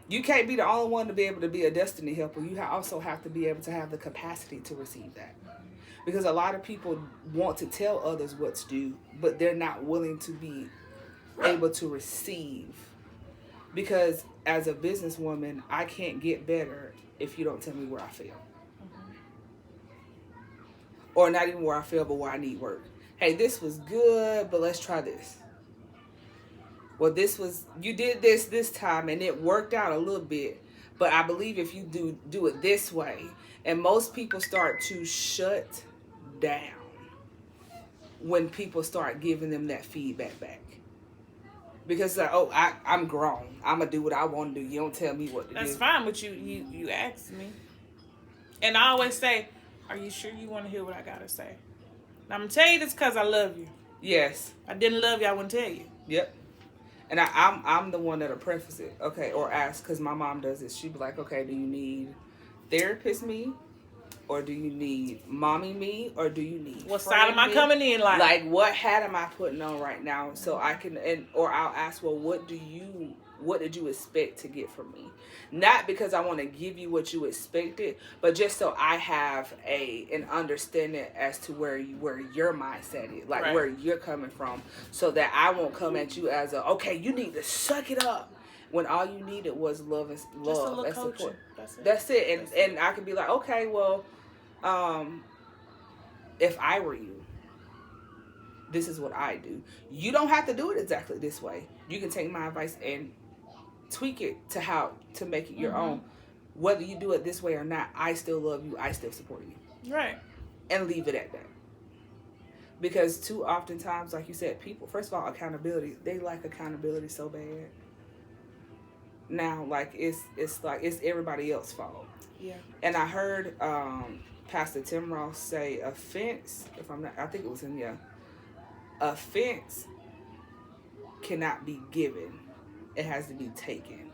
[SPEAKER 1] You can't be the only one to be able to be a destiny helper. You also have to be able to have the capacity to receive that. Because a lot of people want to tell others what to do, but they're not willing to be able to receive. Because as a businesswoman, I can't get better if you don't tell me where I fail. Or not even where I fail, but where I need work. Hey, this was good, but let's try this. Well, you did this time and it worked out a little bit, but I believe if you do it this way, and most people start to shut down when people start giving them that feedback back. Because like, oh, I'm grown. I'm gonna do what I want to do. You don't tell me what to do.
[SPEAKER 2] That's fine, but you asked me. And I always say, are you sure you want to hear what I gotta say? And I'm gonna tell you this because I love you.
[SPEAKER 1] Yes.
[SPEAKER 2] I didn't love you, I wouldn't tell you.
[SPEAKER 1] Yep. And I'm the one that'll preface it, okay, or ask, because my mom does this. She'd be like, okay, do you need therapist me? Or do you need mommy me? Or do you need
[SPEAKER 2] what side am I coming in like?
[SPEAKER 1] Like, what hat am I putting on right now? So I can, or I'll ask, well, what did you expect to get from me? Not because I want to give you what you expected, but just so I have an understanding as to where your mindset is, like where you're coming from, so that I won't come at you as okay, you need to suck it up, when all you needed was love and support. That's it. And I could be like, okay, well, if I were you, this is what I do. You don't have to do it exactly this way. You can take my advice and tweak it to make it your own. Whether you do it this way or not, I still love you. I still support you.
[SPEAKER 2] Right.
[SPEAKER 1] And leave it at that. Because too oftentimes, like you said, people, first of all, accountability, they like accountability so bad. Now, like, it's like, it's everybody else's fault.
[SPEAKER 2] Yeah.
[SPEAKER 1] And I heard Pastor Tim Ross say offense, if I'm not, I think it was him, yeah. Offense cannot be given. It has to be taken.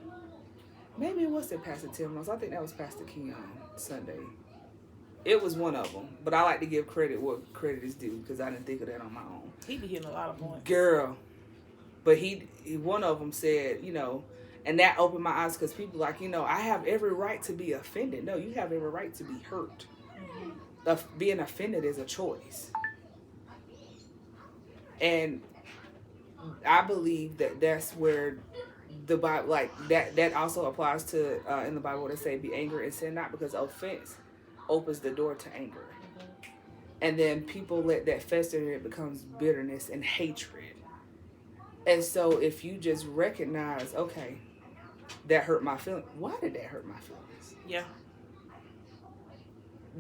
[SPEAKER 1] Maybe it wasn't Pastor Tim Ross. I think that was Pastor Keon Sunday. It was one of them. But I like to give credit what credit is due because I didn't think of that on my own.
[SPEAKER 2] He be hitting a lot of points.
[SPEAKER 1] Girl. But one of them said, you know, and that opened my eyes because people like, you know, I have every right to be offended. No, you have every right to be hurt. Mm-hmm. Being offended is a choice. And I believe that that's where the Bible, like that also applies to in the Bible where they say be angry and sin not, because offense opens the door to anger. Mm-hmm. And then people let that fester and it becomes bitterness and hatred. And so if you just recognize, okay, that hurt my feelings. Why did that hurt my feelings?
[SPEAKER 2] Yeah.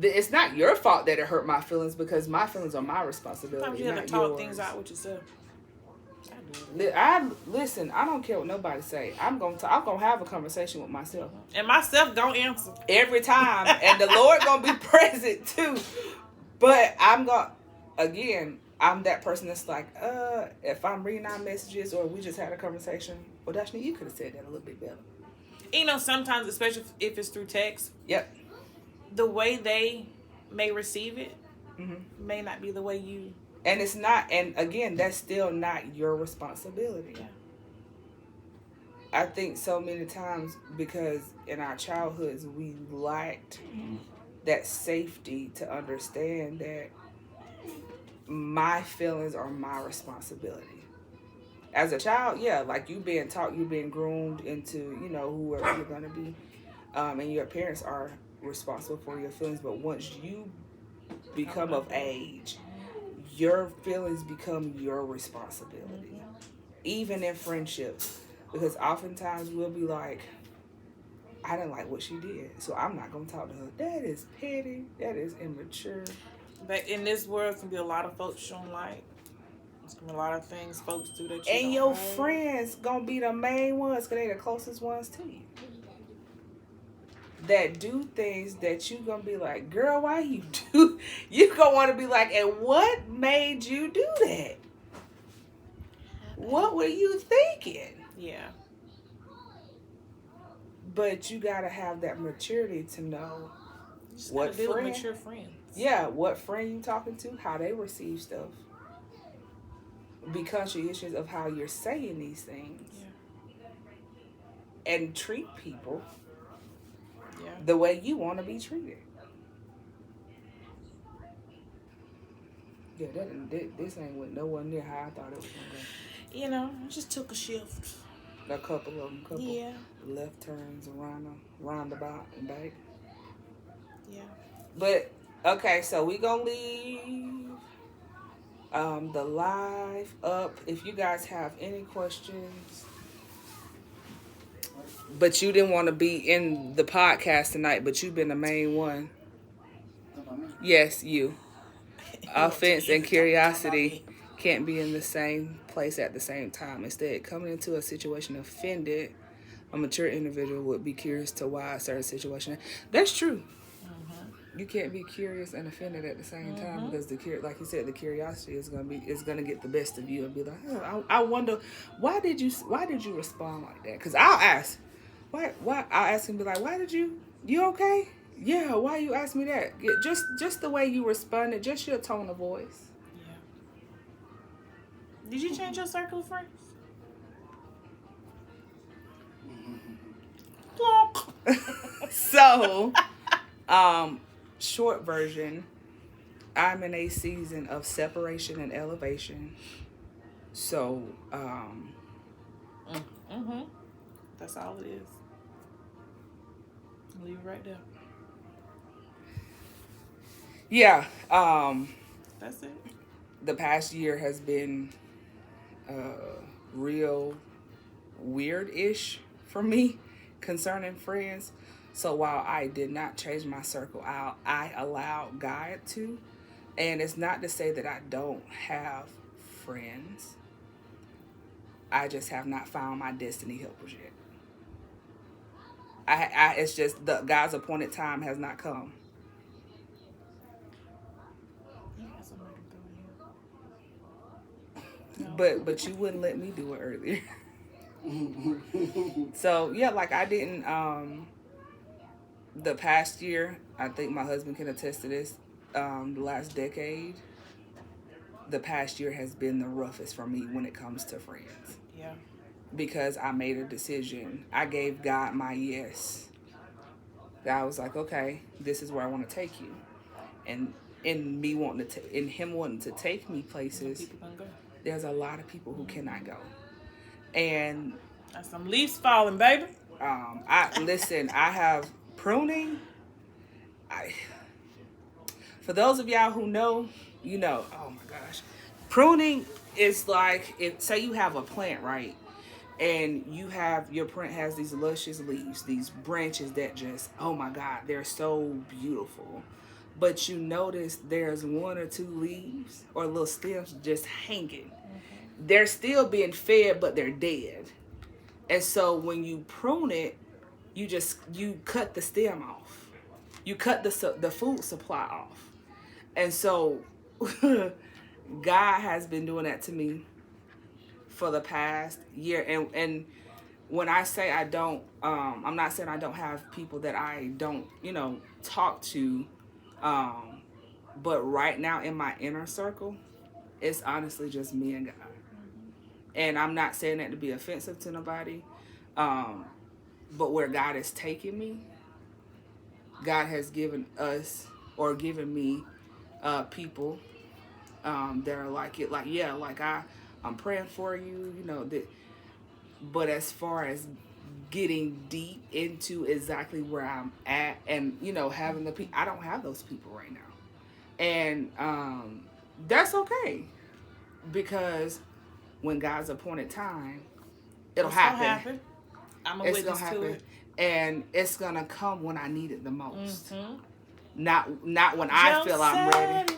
[SPEAKER 1] It's not your fault that it hurt my feelings because my feelings are my responsibility.
[SPEAKER 2] Sometimes you have to talk things out with yourself.
[SPEAKER 1] Listen, I don't care what nobody say. I'm gonna have a conversation with myself.
[SPEAKER 2] And myself don't answer.
[SPEAKER 1] Every time. And the Lord gonna be present too. But I'm that person that's like, if I'm reading our messages or we just had a conversation, well, Dashni, you could have said that a little bit better.
[SPEAKER 2] You know, sometimes, especially if it's through text,
[SPEAKER 1] yep,
[SPEAKER 2] the way they may receive it may not be the way you.
[SPEAKER 1] And it's not, and again, that's still not your responsibility.
[SPEAKER 2] Yeah.
[SPEAKER 1] I think so many times because in our childhoods we lacked that safety to understand that my feelings are my responsibility. As a child, yeah, like you being taught, you being groomed into, you know, whoever you're gonna be, and your parents are responsible for your feelings. But once you become of age, your feelings become your responsibility, even in friendships. Because oftentimes we'll be like, I didn't like what she did, so I'm not gonna talk to her. That is petty. That is immature.
[SPEAKER 2] But in this world, it's gonna be a lot of folks you don't like. There's gonna be a lot of things folks do that you
[SPEAKER 1] and
[SPEAKER 2] don't
[SPEAKER 1] your
[SPEAKER 2] like.
[SPEAKER 1] friends gonna be the main ones, because they the closest ones to you. That do things that you gonna be like, girl, why you do? You gonna want to be like, and what made you do that? What were you thinking?
[SPEAKER 2] Yeah.
[SPEAKER 1] But you gotta have that maturity to know
[SPEAKER 2] Just
[SPEAKER 1] what
[SPEAKER 2] gotta deal with
[SPEAKER 1] friend.
[SPEAKER 2] mature friends.
[SPEAKER 1] Yeah, what friend you talking to, how they receive stuff. Be conscientious of how you're saying these things. Yeah. And treat people the way you want to be treated. Yeah, this ain't went nowhere near how I thought it was going to go.
[SPEAKER 2] You know, it just took a shift.
[SPEAKER 1] A couple of them,
[SPEAKER 2] Yeah.
[SPEAKER 1] left turns around the roundabout and back.
[SPEAKER 2] Yeah.
[SPEAKER 1] But, okay, so we going to leave the live up. If you guys have any questions, but you didn't want to be in the podcast tonight, but you've been the main one. Yes, you. Offense and curiosity can't be in the same place at the same time. Instead, coming into a situation offended, a mature individual would be curious to why a certain situation. That's true. You can't be curious and offended at the same time, because like you said, the curiosity is gonna get the best of you and be like, oh, I wonder why did you respond like that? Because I'll ask, why I'll ask and be like, why did you okay? Yeah, why you ask me that? Just the way you responded, just your tone of voice.
[SPEAKER 2] Yeah. Did you change your circle of friends?
[SPEAKER 1] So, short version, I'm in a season of separation and elevation. So,
[SPEAKER 2] that's all it is. Leave it right there.
[SPEAKER 1] Yeah,
[SPEAKER 2] that's it.
[SPEAKER 1] The past year has been real weird-ish for me concerning friends. So while I did not change my circle out, I allowed God to. And it's not to say that I don't have friends. I just have not found my destiny helpers yet. It's just the God's appointed time has not come.
[SPEAKER 2] You got something I can throw in here. No.
[SPEAKER 1] But you wouldn't let me do it earlier. So yeah, like I didn't. The past year, I think my husband can attest to this. The last decade, the past year has been the roughest for me when it comes to friends.
[SPEAKER 2] Yeah.
[SPEAKER 1] Because I made a decision. I gave God my yes. I was like, okay, this is where I want to take you, and in me wanting to, in Him wanting to take me places,
[SPEAKER 2] People don't go.
[SPEAKER 1] there's a lot of people who cannot go, and
[SPEAKER 2] That's some leaves falling, baby.
[SPEAKER 1] I have pruning. For those of y'all who know, you know. Oh my gosh, pruning is like, if say you have a plant, right? And your plant has these luscious leaves, these branches that just, oh my God, they're so beautiful. But you notice there's one or two leaves or little stems just hanging. Mm-hmm. They're still being fed, but they're dead. And so when you prune it, you cut the stem off. You cut the food supply off. And so God has been doing that to me for the past year. And when I say I don't, I'm not saying I don't have people that I don't, talk to. But right now in my inner circle, it's honestly just me and God. And I'm not saying that to be offensive to nobody. But where God is taking me, God has given us or given me people that are like it, like, yeah, like I'm praying for you, that. But as far as getting deep into exactly where I'm at, and having the people, I don't have those people right now, and that's okay, because when God's appointed time, it'll happen.
[SPEAKER 2] I'm a witness to it,
[SPEAKER 1] and it's gonna come when I need it the most. Mm-hmm. Not when I feel I'm ready.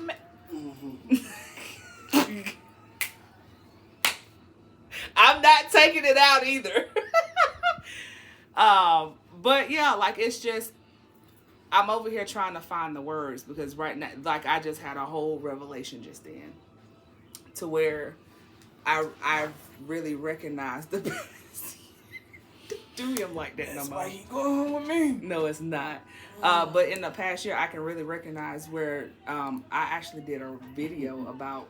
[SPEAKER 1] I'm not taking it out either. But yeah, like, it's just, I'm over here trying to find the words, because right now, like, I just had a whole revelation just then, to where I've really recognized the do him like that.
[SPEAKER 2] That's
[SPEAKER 1] no more.
[SPEAKER 2] why you going with me.
[SPEAKER 1] No, it's not. But in the past year, I can really recognize where I actually did a video about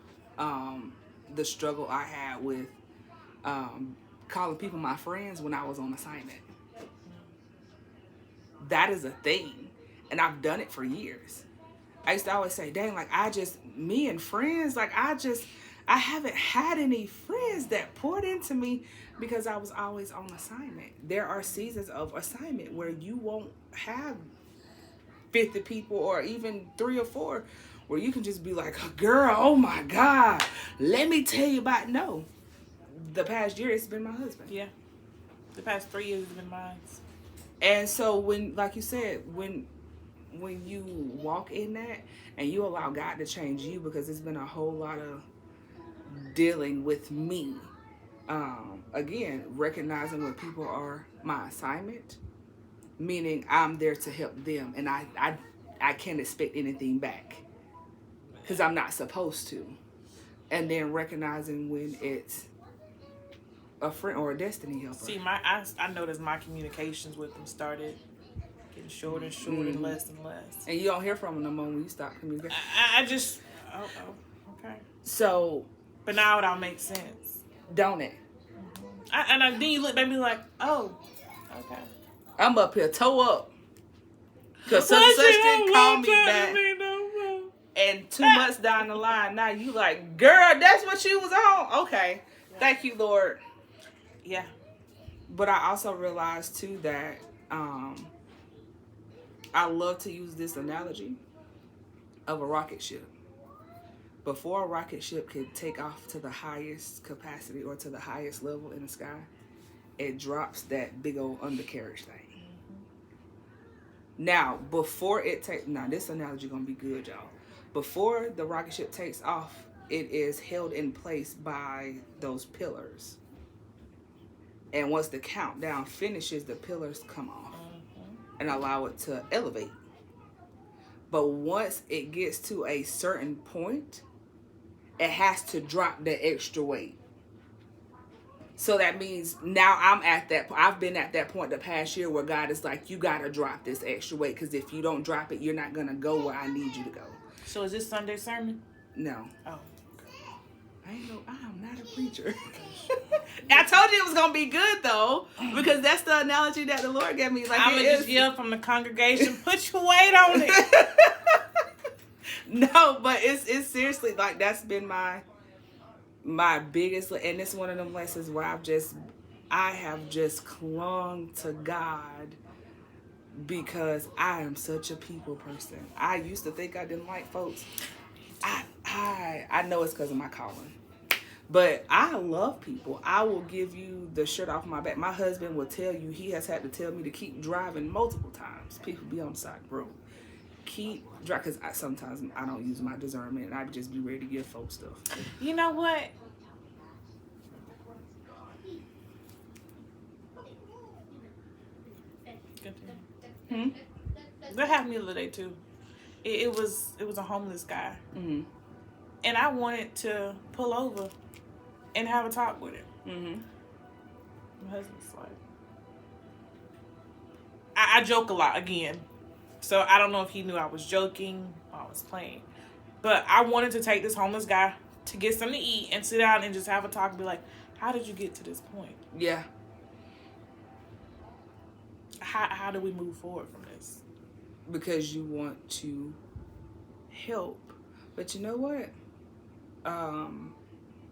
[SPEAKER 1] the struggle I had with calling people my friends when I was on assignment. That is a thing, and I've done it for years. I used to always say, dang, like, me and friends, like, I haven't had any friends that poured into me, because I was always on assignment. There are seasons of assignment where you won't have 50 people or even 3 or 4 where you can just be like, girl, oh my God, let me tell you about. No. The past year, it's been my husband.
[SPEAKER 2] Yeah. The past 3 years has been mine.
[SPEAKER 1] And so when, like you said, when you walk in that and you allow God to change you, because it's been a whole lot of dealing with me. Again, recognizing when people are my assignment, meaning I'm there to help them, and I can't expect anything back, because I'm not supposed to. And then recognizing when it's a friend or a destiny helper. See,
[SPEAKER 2] I noticed my communications with them started getting shorter and shorter, and less and less.
[SPEAKER 1] And you don't hear from them no more when you stop communicating.
[SPEAKER 2] I just, okay.
[SPEAKER 1] So,
[SPEAKER 2] but now it all makes sense,
[SPEAKER 1] don't it?
[SPEAKER 2] And then you look back and be like, oh, okay.
[SPEAKER 1] I'm up here toe up, because such and such didn't call me back. And 2 months down the line, now you like, girl, that's what you was on. Okay, yeah. Thank you, Lord.
[SPEAKER 2] Yeah.
[SPEAKER 1] But I also realized too that I love to use this analogy of a rocket ship. Before a rocket ship can take off to the highest capacity or to the highest level in the sky, it drops that big old undercarriage thing. Mm-hmm. Now, before it takes, now this analogy gonna be good, y'all. Before the rocket ship takes off, it is held in place by those pillars. And once the countdown finishes, the pillars come off and allow it to elevate. But once it gets to a certain point, it has to drop the extra weight. So that means now I'm at that point. I've been at that point the past year where God is like, you got to drop this extra weight, because if you don't drop it, you're not going to go where I need you to go.
[SPEAKER 2] So is this Sunday sermon?
[SPEAKER 1] No.
[SPEAKER 2] Oh.
[SPEAKER 1] I'm not a preacher. I told you it was going to be good, though, because that's the analogy that the Lord gave me. Like,
[SPEAKER 2] I'm going to just yell from the congregation, put your weight on it.
[SPEAKER 1] No, but it's seriously, like, that's been my biggest, and it's one of them lessons where I have just clung to God, because I am such a people person. I used to think I didn't like folks. I know it's because of my calling, but I love people. I will give you the shirt off my back. My husband will tell you, he has had to tell me to keep driving multiple times. People be on the side of the road. Keep driving, because sometimes I don't use my discernment, and I just be ready to give folks stuff.
[SPEAKER 2] You know what? That happened the other day too. It was a homeless guy, and I wanted to pull over and have a talk with him. My husband's like, I joke a lot again, so I don't know if he knew I was joking or I was playing, but I wanted to take this homeless guy to get something to eat and sit down and just have a talk and be like, how did you get to this point?
[SPEAKER 1] Yeah.
[SPEAKER 2] How do we move forward from this?
[SPEAKER 1] Because you want to help. But you know what? I'm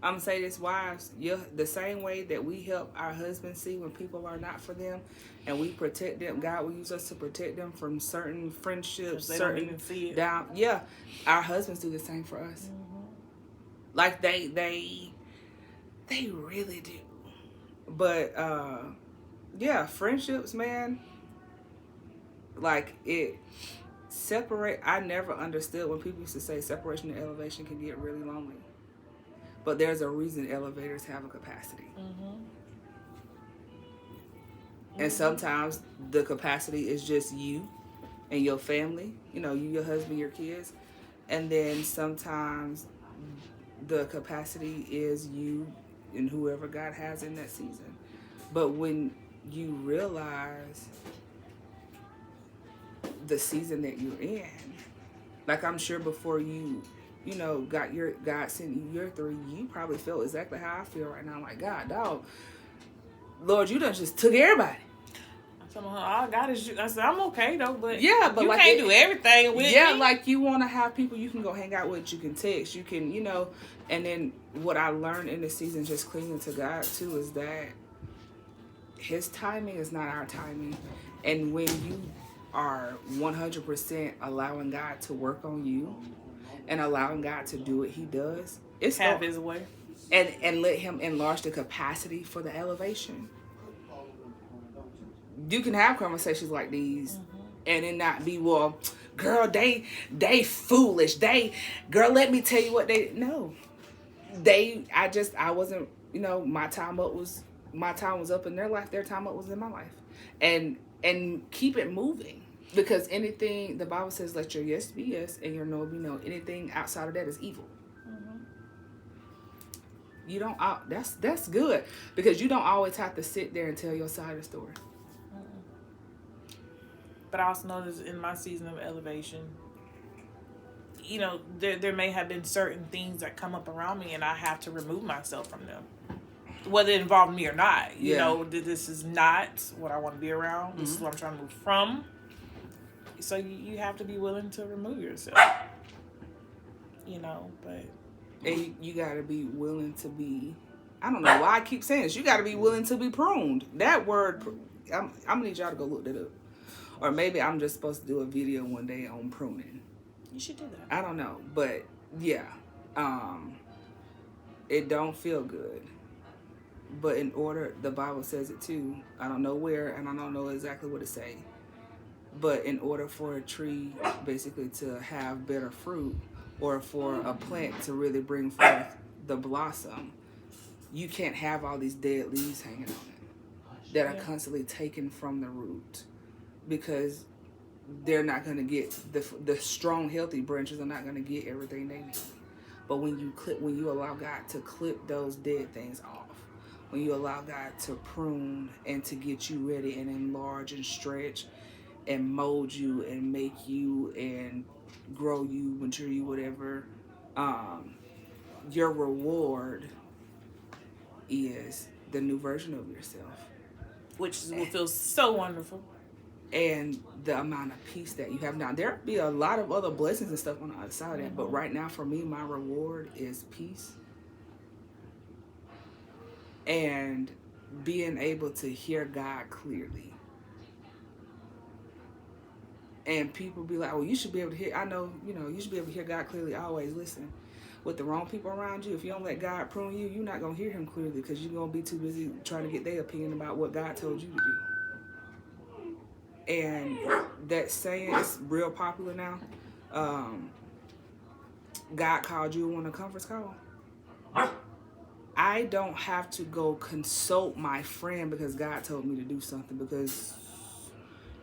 [SPEAKER 1] going to say this, wives. The same way that we help our husbands see when people are not for them, and we protect them, God will use us to protect them from certain friendships,
[SPEAKER 2] They
[SPEAKER 1] certain
[SPEAKER 2] don't even see it.
[SPEAKER 1] down. Yeah, our husbands do the same for us. Like they really do. But yeah, friendships, man. Like it separate. I never understood when people used to say separation and elevation can get really lonely. But there's a reason elevators have a capacity. And sometimes the capacity is just you and your family. You know, you, your husband, your kids. And then sometimes the capacity is you and whoever God has in that season. But when you realize the season that you're in, like I'm sure before you know, got your God sent you your 3, you probably feel exactly how I feel right now. Like, God, dog, Lord, you done just took everybody.
[SPEAKER 2] I told her, all God is you. I said, I'm okay though, but
[SPEAKER 1] yeah, but
[SPEAKER 2] you
[SPEAKER 1] like
[SPEAKER 2] can't do everything with
[SPEAKER 1] me.
[SPEAKER 2] Like
[SPEAKER 1] you want to have people you can go hang out with, you can text, you can, you know. And then what I learned in this season, just clinging to God too, is that His timing is not our timing. And when you are 100% allowing God to work on you and allowing God to do what He does, it's
[SPEAKER 2] have His way,
[SPEAKER 1] and let Him enlarge the capacity for the elevation. You can have conversations like these and it not be, well, girl, they foolish. Girl, let me tell you what no. I wasn't, you know, my time was up in their life, their time up was in my life. And keep it moving. Because anything, the Bible says, let your yes be yes and your no be no. Anything outside of that is evil. You don't, that's good. Because you don't always have to sit there and tell your side of the story.
[SPEAKER 2] But I also noticed in my season of elevation, you know, there may have been certain things that come up around me and I have to remove myself from them. Whether it involved me or not. You know, this is not what I want to be around. This is what I'm trying to move from. So you have to be willing to remove yourself. You know, but...
[SPEAKER 1] And you got to be willing to be... I don't know why I keep saying this. You got to be willing to be pruned. That word... I'm going to need y'all to go look that up. Or maybe I'm just supposed to do a video one day on pruning.
[SPEAKER 2] You should do that.
[SPEAKER 1] I don't know. But, yeah. It don't feel good. But in order... The Bible says it too. I don't know where, and I don't know exactly what it say. But in order for a tree basically to have better fruit, or for a plant to really bring forth the blossom, you can't have all these dead leaves hanging on it that are constantly taken from the root, because they're not going to get the strong, healthy branches are not going to get everything they need. But when you allow God to clip those dead things off, when you allow God to prune and to get you ready and enlarge and stretch and mold you and make you and grow you, mature you, whatever, your reward is the new version of yourself,
[SPEAKER 2] which will feel so wonderful.
[SPEAKER 1] And the amount of peace that you have now. There'll be a lot of other blessings and stuff on the other side of that, but right now for me, my reward is peace. And being able to hear God clearly. And people be like, oh, you should be able to hear. I know, you should be able to hear God clearly always. Listen, with the wrong people around you, if you don't let God prune you, you're not going to hear him clearly, because you're going to be too busy trying to get their opinion about what God told you to do. And that saying is real popular now. God called you on a conference call. I don't have to go consult my friend because God told me to do something, because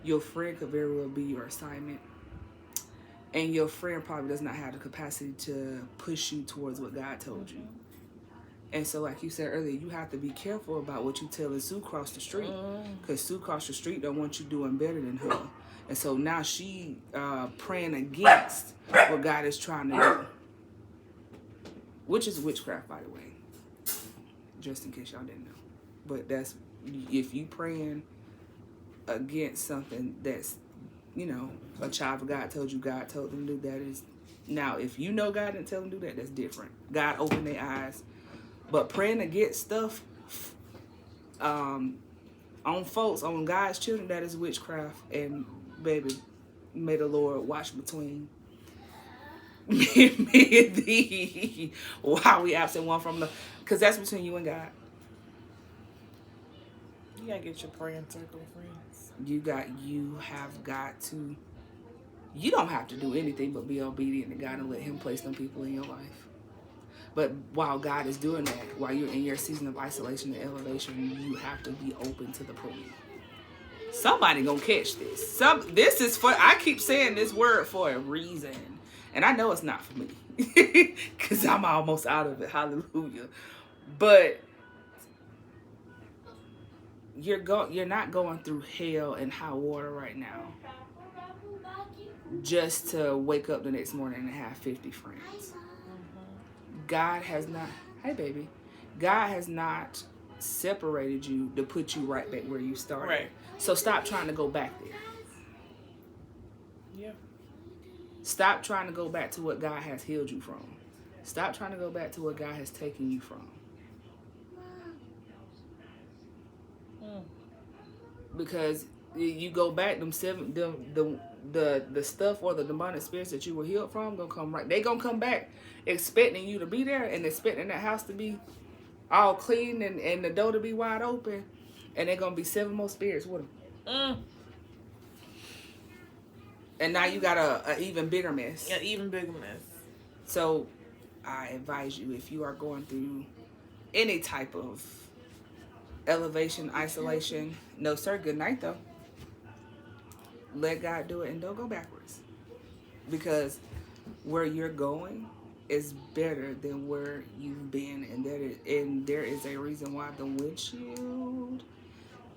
[SPEAKER 1] your friend could very well be your assignment. And your friend probably does not have the capacity to push you towards what God told you. And so, like you said earlier, you have to be careful about what you telling Sue across the street, because Sue across the street don't want you doing better than her. And so now she praying against what God is trying to do, which is witchcraft, by the way, just in case y'all didn't know. But that's, if you praying against something that's, a child of God told you God told them to do, that is, now if you know God didn't tell them to do that, that's different. God opened their eyes. But praying against stuff on folks, on God's children, that is witchcraft. And baby, may the Lord watch between me and thee while we absent one from the, because that's between you and God.
[SPEAKER 2] You gotta get your praying circle of friends.
[SPEAKER 1] You have got to. You don't have to do anything but be obedient to God and let him place them people in your life. But while God is doing that, while you're in your season of isolation and elevation, you have to be open to the pruning. Somebody gonna catch this. This is for, I keep saying this word for a reason. And I know it's not for me. Because I'm almost out of it. Hallelujah. But you're not going through hell and high water right now just to wake up the next morning and have 50 friends. God has not, hey baby, God has not separated you to put you right back where you started.
[SPEAKER 2] Right.
[SPEAKER 1] So stop trying to go back there.
[SPEAKER 2] Yeah.
[SPEAKER 1] Stop trying to go back to what God has healed you from. Stop trying to go back to what God has taken you from. Because you go back, the stuff or the demonic spirits that you were healed from gonna come right. They gonna come back expecting you to be there and expecting that house to be all clean and the door to be wide open, and they're gonna be 7 more spirits with them. And now you got a even bigger mess.
[SPEAKER 2] An even bigger mess.
[SPEAKER 1] So I advise you, if you are going through any type of elevation, isolation, no sir, good night though. Let God do it and don't go backwards. Because where you're going is better than where you've been, and there is a reason why the windshield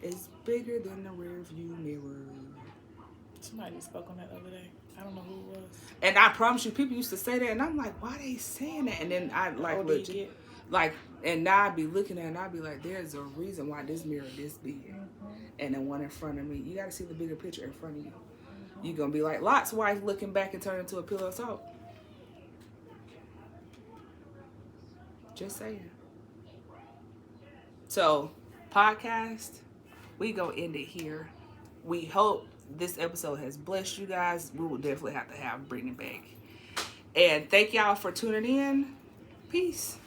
[SPEAKER 1] is bigger than the rear view mirror.
[SPEAKER 2] Somebody spoke on that the other day. I don't know who it was.
[SPEAKER 1] And I promise you, people used to say that, and I'm like, why they saying that? And then I legit, and now I'd be looking at it and I'd be like, there's a reason why this mirror this big. And the one in front of me, you got to see the bigger picture in front of you. You're going to be like Lot's wife looking back and turn into a pillow of salt. Just saying. So, podcast, we going to end it here. We hope this episode has blessed you guys. We will definitely have to have Britney back. And thank y'all for tuning in. Peace.